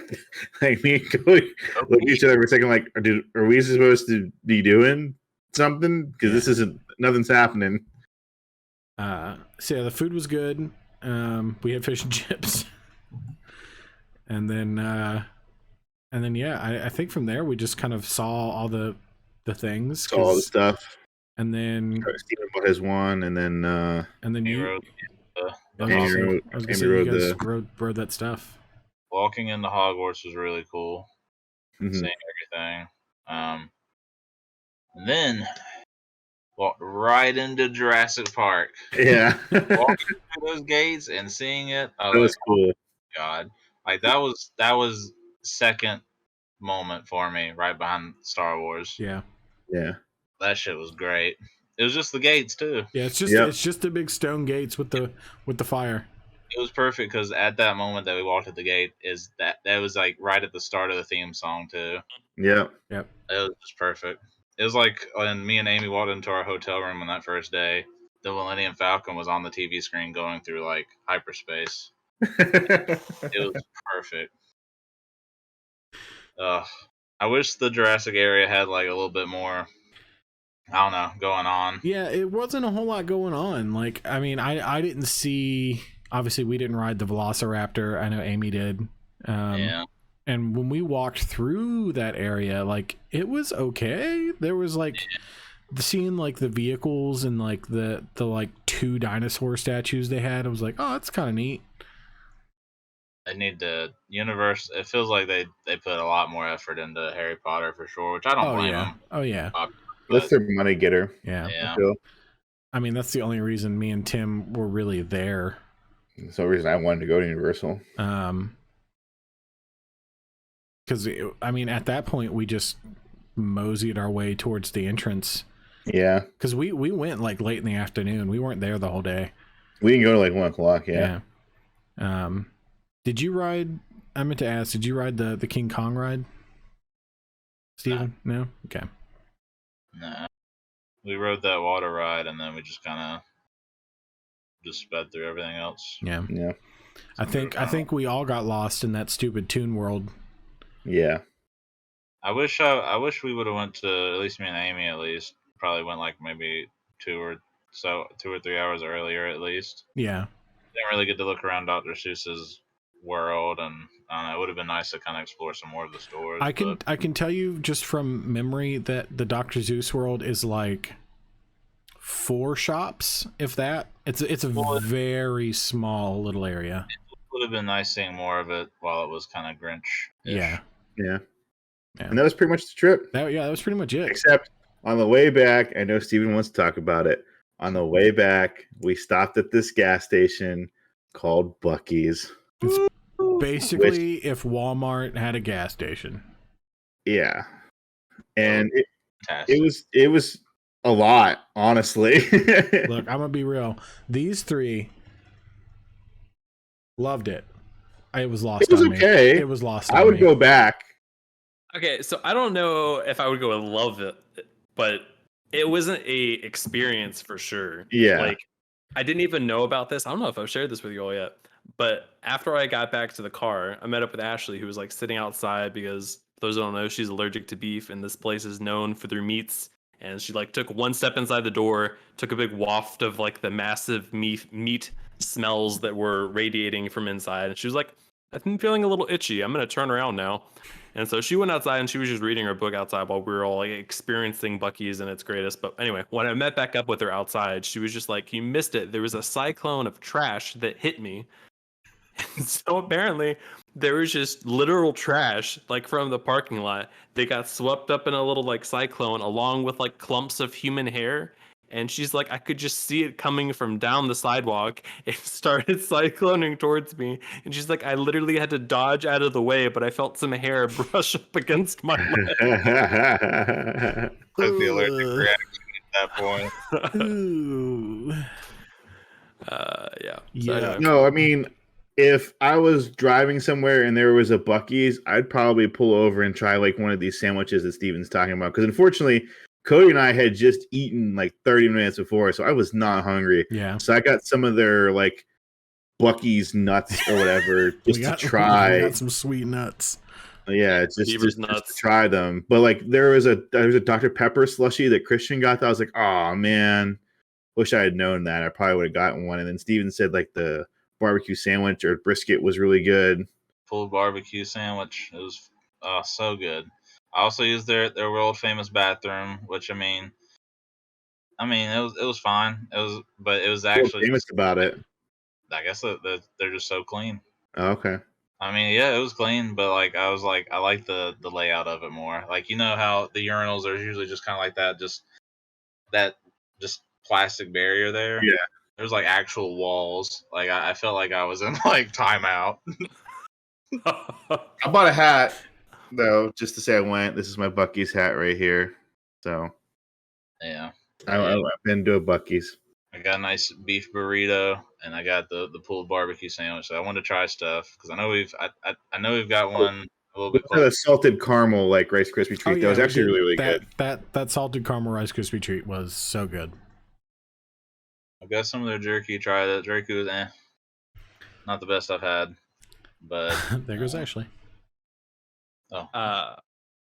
me and Cody look at each other for a second like, are we supposed to be doing something? Because this isn't, nothing's happening. So yeah, the food was good. We had fish and chips. And then yeah, I think from there we just kind of saw all the things. Saw all the stuff. And then Steven bought his one, and then you rode rode that stuff. Walking into Hogwarts was really cool. Mhm. Seeing everything. And then walked right into Jurassic Park. Yeah. Walking through those gates and seeing it, That was cool. God, like that was second moment for me, right behind Star Wars. Yeah. That shit was great. It was just the gates too. Yeah, it's just the big stone gates with the fire. It was perfect because at that moment that we walked at the gate, that was like right at the start of the theme song too. Yeah. Yep. It was just perfect. It was like when me and Amy walked into our hotel room on that first day, the Millennium Falcon was on the TV screen going through like hyperspace. It was perfect. I wish the Jurassic area had like a little bit more, I don't know, going on. Yeah, it wasn't a whole lot going on. Like, I mean, I didn't see. Obviously, we didn't ride the Velociraptor. I know Amy did. Yeah. And when we walked through that area, like, it was okay. There was like seeing like the vehicles and like the like 2 dinosaur statues they had. I was like, oh, that's kind of neat. They need to it feels like they put a lot more effort into Harry Potter for sure, which I don't blame them. Oh yeah. That's their money getter. Yeah. I feel. I mean, that's the only reason me and Tim were really there. That's the reason I wanted to go to Universal. Because I mean, at that point, we just moseyed our way towards the entrance. Yeah. Because we went like late in the afternoon. We weren't there the whole day. We can go to like 1 o'clock. Yeah. Did you ride? I meant to ask. Did you ride the King Kong ride, Steven? No. Okay. Nah. We rode that water ride and then we just kind of just sped through everything else. Yeah. Yeah. I think we all got lost in that stupid Toon World. Yeah. I wish we would have went to, at least me and Amy at least, probably went like maybe 2 or 3 hours earlier at least. Yeah. Didn't really get to look around Dr. Seuss's world, and I don't know, it would have been nice to kind of explore some more of the stores. I can tell you just from memory that the Dr. Seuss world is like 4 shops, if that. It's a very small little area. It would have been nice seeing more of it while it was kind of Grinch. Yeah. And that was pretty much the trip. That was pretty much it. Except on the way back, I know Steven wants to talk about it. On the way back, we stopped at this gas station called Buc-ee's. It's basically if Walmart had a gas station. Yeah. And it was a lot, honestly. Look, I'm gonna be real. These 3 loved it. It was lost on me. Okay. It was lost on I would me. go back. Okay, so I don't know if I would go and love it, but it wasn't a experience for sure. Yeah. Like, I didn't even know about this. I don't know if I've shared this with you all yet. But after I got back to the car, I met up with Ashley, who was like sitting outside because, for those who don't know, she's allergic to beef, and this place is known for their meats. And she like took 1 step inside the door, took a big waft of like the massive meat smells that were radiating from inside, and she was like, I've been feeling a little itchy. I'm gonna turn around now. And so she went outside and she was just reading her book outside while we were all like experiencing Buc-ee's and its greatest. But anyway, when I met back up with her outside, she was just like, "You missed it. There was a cyclone of trash that hit me." And so apparently there was just literal trash like from the parking lot. They got swept up in a little like cyclone along with like clumps of human hair. And she's like, I could just see it coming from down the sidewalk. It started cycloning towards me. And she's like, I literally had to dodge out of the way, but I felt some hair brush up against my leg. That's the allergic Ugh. reaction at that point. Ooh. Yeah. So Yeah. anyway. No, I mean, if I was driving somewhere and there was a Buc-ee's, I'd probably pull over and try like one of these sandwiches that Steven's talking about. Because unfortunately, Cody and I had just eaten like 30 minutes before, so I was not hungry. Yeah. So I got some of their like Buc-ee's nuts or whatever just to We try. got some sweet nuts. Yeah, Beaver's just to nuts. try them. But like there was a Dr. Pepper slushie that Christian got that I was like, oh man, wish I had known that. I probably would have gotten one. And then Steven said like the barbecue sandwich or brisket was really good. Pulled barbecue sandwich. It was so good. I also used their world famous bathroom, which I mean it was fine. But it was What's actually famous about it? I guess they're just so clean. Oh, okay. I mean, yeah, it was clean, but like I was like I like the layout of it more. Like you know how the urinals are usually just kind of like that just plastic barrier there. Yeah. There's like actual walls. Like I felt like I was in like timeout. I bought a hat though, just to say I went. This is my Buc-ee's hat right here. So Yeah. I've been to a Buc-ee's. I got a nice beef burrito and I got the pulled barbecue sandwich. So I wanted to try stuff because I know we've got one a little We bit had a close. salted caramel like Rice Krispie treat. That was we actually did. really good. That salted caramel Rice Krispie treat was so good. I got some of their jerky. Tried it. Jerky was not the best I've had, but There goes Ashley.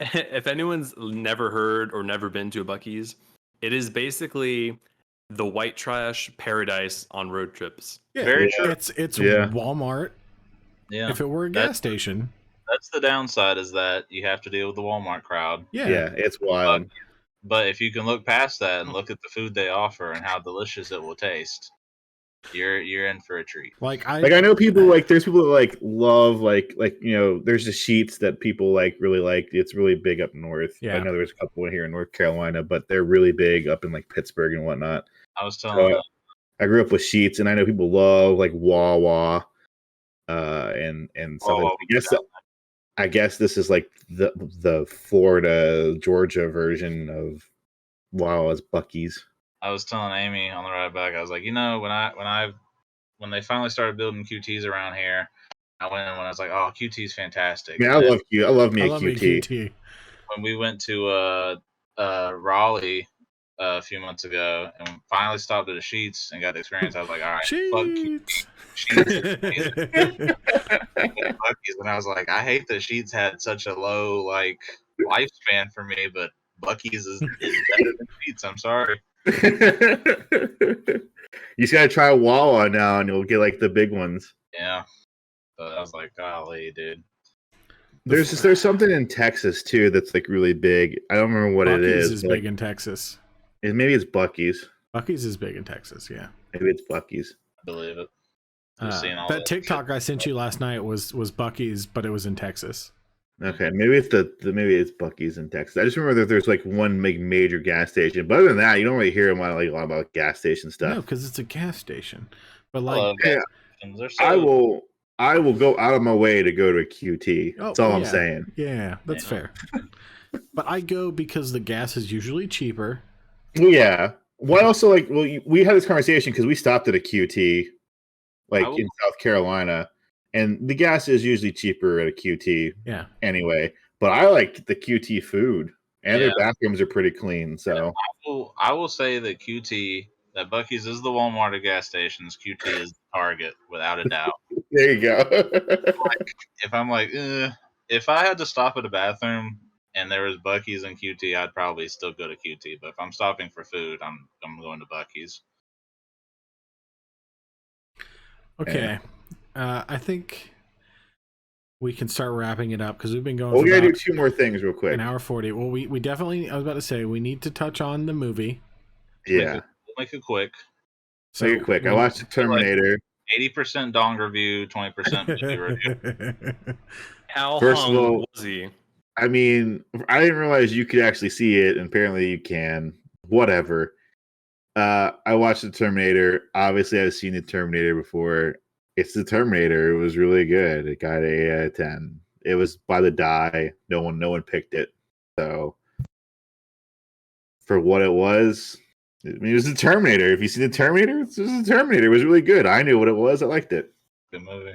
If anyone's never heard or never been to a Buc-ee's, it is basically the white trash paradise on road trips. Yeah, Very true. It's Yeah. Walmart. Yeah, If it were a gas station. that's the downside is that you have to deal with the Walmart crowd. Yeah, it's wild. But if you can look past that and look at the food they offer and how delicious it will taste, you're in for a treat. Like I know people like there's people that like love like there's the sheets that people like really like. It's really big up north. Yeah. I know there's a couple in here in North Carolina, but they're really big up in like Pittsburgh and whatnot. I was telling I grew up with sheets, and I know people love like Wawa, and stuff. Wawa, I guess this is like the Florida, Georgia version of Wawa's Buc-ee's. I was telling Amy on the ride back, I was like, when they finally started building QTs around here, I went in when I was like, oh, QT's fantastic. Yeah, I love you. I love me a me QT. QT. When we went to Raleigh a few months ago and finally stopped at a Sheets and got the experience, I was like, all right, fuck Sheets. Sheets. And I was like, I hate that Sheets had such a low like lifespan for me, but Buc-ee's is better than Sheets. I'm sorry. You just gotta try Wawa now, and you'll get like the big ones. Yeah, but I was like, golly, dude. There's something in Texas too that's like really big. I don't remember what it Buc-ee's is. is but, big in Texas. maybe it's Buc-ee's. Buc-ee's is big in Texas, yeah. Maybe it's Buc-ee's. I believe it. I've seen all That TikTok I sent you last night was Buc-ee's, but it was in Texas. Okay, maybe it's maybe it's Buc-ee's in Texas. I just remember that there's like one major gas station, but other than that, you don't really hear a lot about gas station stuff. No, because it's a gas station. But I like, love yeah, gas stations. They're so- I will go out of my way to go to a QT. Oh, That's all I'm yeah. saying. yeah, that's Yeah. fair. But I go because the gas is usually cheaper. Well, yeah. Well, also like we had this conversation because we stopped at a QT, like in South Carolina, and the gas is usually cheaper at a QT Yeah. anyway. But I like the QT food, and Yeah. their bathrooms are pretty clean. So I will say that that Buc-ee's is the Walmart of gas stations. QT is the Target, without a doubt. there you go. If I'm like, if I had to stop at a bathroom and there was Buc-ee's and QT, I'd probably still go to QT. But if I'm stopping for food, I'm going to Buc-ee's. Okay. I think we can start wrapping it up because we've been going Well, for we gotta do about 2 more things real quick. an hour 40. Well, we definitely, I was about to say, we need to touch on the movie. Yeah, Make it quick. So make it quick. I watched the Terminator. 80% dong review, 20% movie review. How First of hung all- was he? I mean, I didn't realize you could actually see it, and apparently you can. Whatever. I watched the Terminator. Obviously, I've seen the Terminator before. It's the Terminator. It was really good. It got an 8 out of 10. It was by the die. No one picked it. So for what it was, I mean, it was the Terminator. If you see the Terminator, it's the Terminator. It was really good. I knew what it was. I liked it. Good movie.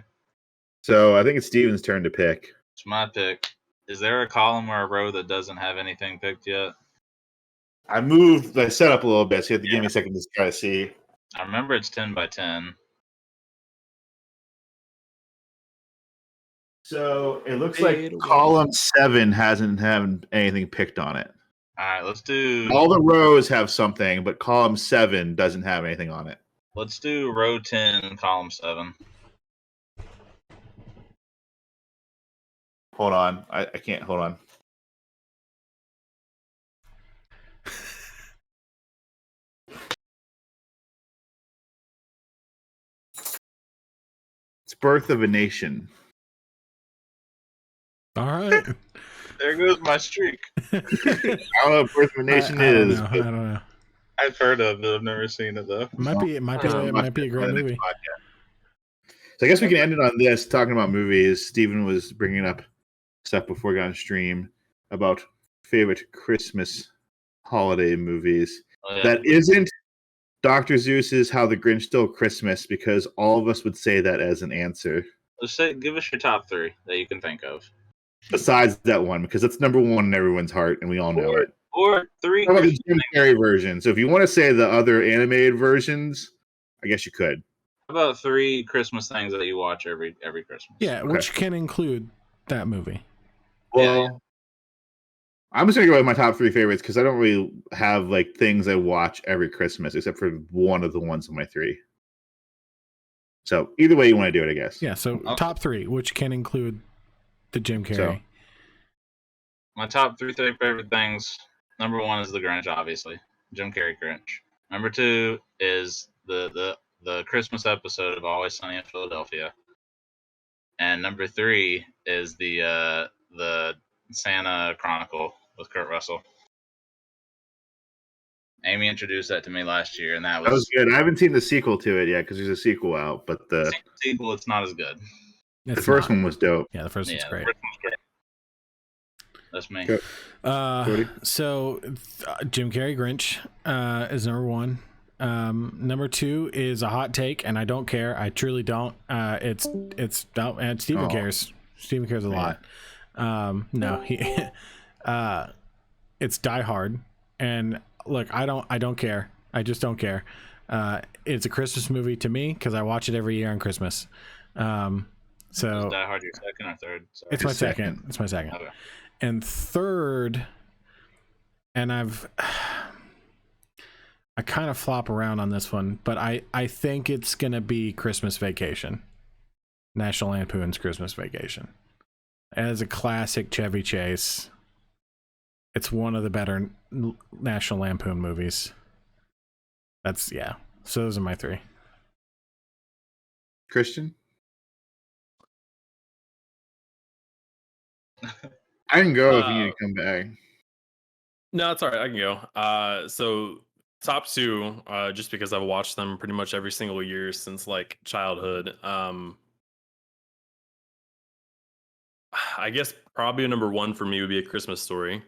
So I think it's Steven's turn to pick. It's my pick. Is there a column or a row that doesn't have anything picked yet? I set up a little bit, so you have to give me a second to try to see. I remember it's 10 by 10. So it looks Fade like away. column 7 hasn't had anything picked on it. All right, let's do All the rows have something, but column 7 doesn't have anything on it. row 10, column 7. Hold on. I can't. Hold on. It's Birth of a Nation. All right. There goes my streak. I don't know what Birth of a Nation I don't is. know. I but don't know. I've heard of it. I've never seen it though. It might be a great movie. So I guess we can end it on this, talking about movies. Steven was bringing up stuff before we got on stream about favorite Christmas holiday movies. Oh, yeah. That isn't Dr. Seuss's How the Grinch Stole Christmas, because all of us would say that as an answer. Let's say, give us your top 3 that you can think of, Besides that one, because that's number 1 in everyone's heart, and we all know it. or 3. How about the Christmas Jim Carrey version? So if you want to say the other animated versions, I guess you could. How about 3 Christmas things that you watch every Christmas? Yeah, which can include that movie. Well, I'm just gonna go with my top 3 favorites because I don't really have like things I watch every Christmas except for one of the ones of my 3. So either way you want to do it, I guess. Yeah, so top 3, which can include the Jim Carrey. So- My top 3 favorite things. Number 1 is the Grinch, obviously. Jim Carrey Grinch. Number 2 is the Christmas episode of Always Sunny in Philadelphia. And number 3 is the Santa Chronicle with Kurt Russell. Amy introduced that to me last year, and that That was was good. I haven't seen the sequel to it yet because there's a sequel out, but the sequel. It's not as good. the first one was dope. Yeah, the first one's Yeah, great. the first one's great. That's me. Good. Cody? So Jim Carrey Grinch is number 1. Number 2 is a hot take, and I don't care. I truly don't. And Steven Aw. cares. Steven cares a lot. No, he it's Die Hard, and look, I don't care. I just don't care. It's a Christmas movie to me because I watch it every year on Christmas. Is So Die Hard your second or third? Sorry. it's my His second. second. It's my second. Okay. And third, and I kind of flop around on this one, but I think it's gonna be Christmas Vacation. National Lampoon's Christmas Vacation. As a classic Chevy Chase, it's one of the better National Lampoon movies. So those are my 3. Christian? I can go if you need to come back. No, it's all right. I can go. So top 2, just because I've watched them pretty much every single year since like childhood. I guess probably number 1 for me would be A Christmas Story.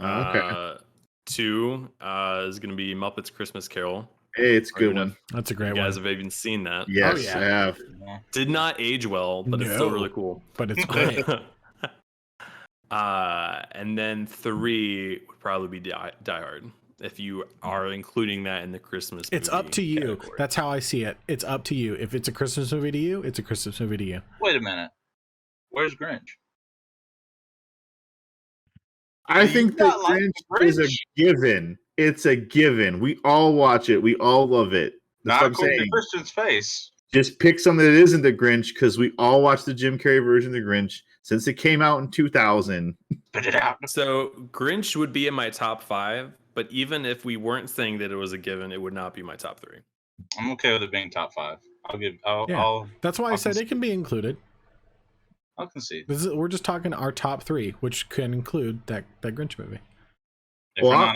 Okay. 2 is going to be Muppets Christmas Carol. Hey, it's a Or good even one. if That's a great You guys one, have even seen that. Yes, yeah. I have. Yeah. Did not age well, but it's still No. really cool. but it's great. And then 3 would probably be Die Hard, if you are including that in the Christmas movie It's up to you. category. That's how I see it. It's up to you. If it's a Christmas movie to you, it's a Christmas movie to you. Wait a minute. Where's Grinch? I You think the not like Grinch is a Grinch? given. It's a given. We all watch it. We all love it. That's Not what I'm according to saying. Christian's face. Just pick something that isn't the Grinch because we all watched the Jim Carrey version of the Grinch since it came out in 2000. Put it out. So Grinch would be in my top 5, but even if we weren't saying that it was a given, it would not be my top 3. I'm okay with it being top 5. That's why I said it can be included. I'll concede. We're just talking our top 3, which can include that Grinch movie. Well,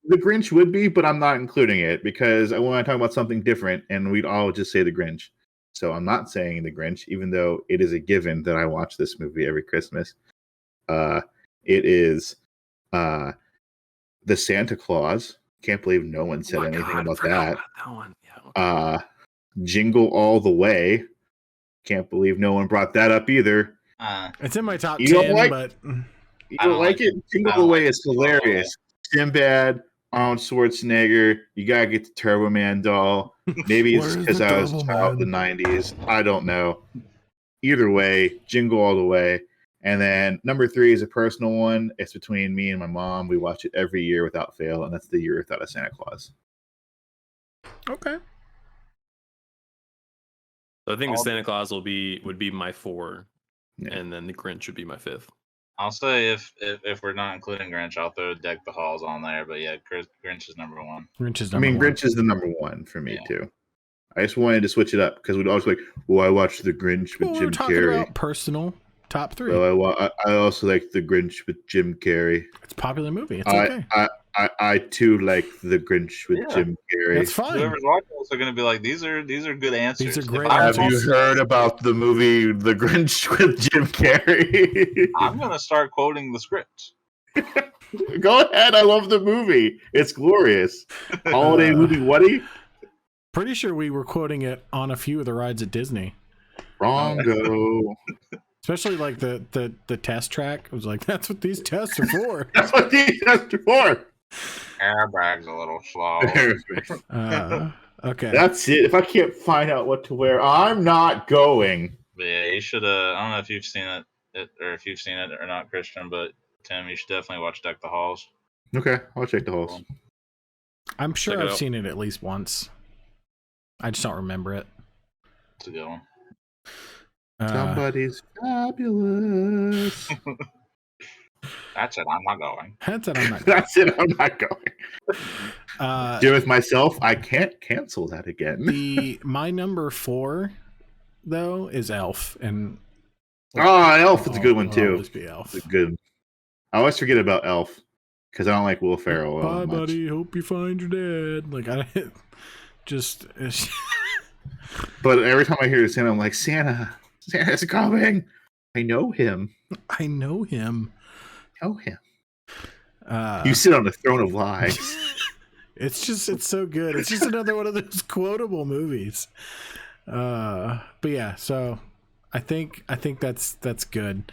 the Grinch would be, but I'm not including it because I want to talk about something different, and we'd all just say the Grinch. So I'm not saying the Grinch, even though it is a given that I watch this movie every Christmas. It is the Santa Claus. Can't believe no one said anything about that. That one. Yeah, okay. Jingle All the Way. Can't believe no one brought that up either. It's in my top You 10, don't like- but You don't like it? Jingle All the Way is hilarious. Sinbad, Arnold Schwarzenegger. You gotta get the Turbo Man doll. Maybe it's Where's because the I was a Turbo child in the Man? 90s. I don't know. Either way, Jingle All the Way. And then number 3 is a personal one. It's between me and my mom. We watch it every year without fail, and that's The Year Without a Santa Claus. okay. So I think the Santa Claus would be my 4, Yeah. and then the Grinch would be my 5th. I'll say if we're not including Grinch, I'll throw Deck the Halls on there. But yeah, Grinch is number 1. Grinch is I number mean, one. Grinch is the number 1 for me, Yeah. too. I just wanted to switch it up because we'd always be like, I watched The Grinch with Well, we're Jim talking Carrey. about personal top 3. So I also like The Grinch with Jim Carrey. It's a popular movie. It's okay. I too like The Grinch with Yeah. Jim Carrey. That's fine. Whoever's watching this are going to be like, these are good answers. These are If great I Have was answers. you heard about the movie The Grinch with Jim Carrey? I'm going to start quoting the script. Go ahead. I love the movie. It's glorious. Holiday movie, Woody? Pretty sure we were quoting it on a few of the rides at Disney, Wrongo. especially like the test track. It was like, that's what these tests are for. That's what these are for. Airbag's a little slow. Okay. That's it. If I can't find out what to wear, I'm not going. But yeah, you should. I don't know if you've seen it or not, Christian. But Tim, you should definitely watch Deck the Halls. Okay, I'll check the holes. I'm sure Check it I've out. seen it at least once. I just don't remember it. It's a good one. Somebody's fabulous. That's it. I'm not going. That's it. I'm not. That's it. I'm not going. Do it with myself. I can't cancel that again. My number 4 though is Elf, and Elf is a good one I'll too. always be Elf. It's a good. I always forget about Elf because I don't like Will Ferrell. Bye, much. buddy. Hope you find your dad. Like I just. But every time I hear Santa, I'm like, Santa's coming. I know him. I know him. Know him. Uh, You sit on the throne of lies. it's so good. It's just another one of those quotable movies. But yeah, so I think that's good.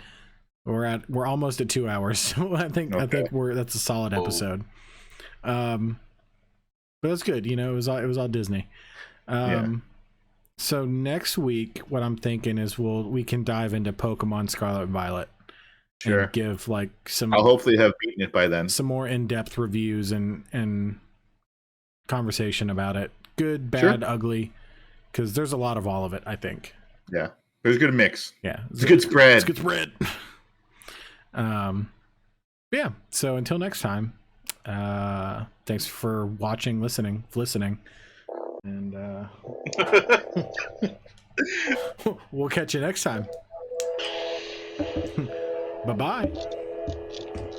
We're almost at 2 hours. So I think that's a solid episode. But that's good. You know, it was all Disney. So next week, what I'm thinking is we can dive into Pokemon Scarlet and Violet. Sure. And give like some. I'll hopefully have beaten it by then. Some more in-depth reviews and conversation about it. Good, bad, Sure. ugly. Because there's a lot of all of it, I think. Yeah. There's a good mix. Yeah. It's a good spread. It's a good spread. Yeah. So until next time, thanks for listening. And we'll catch you next time. Bye-bye.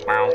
Wow.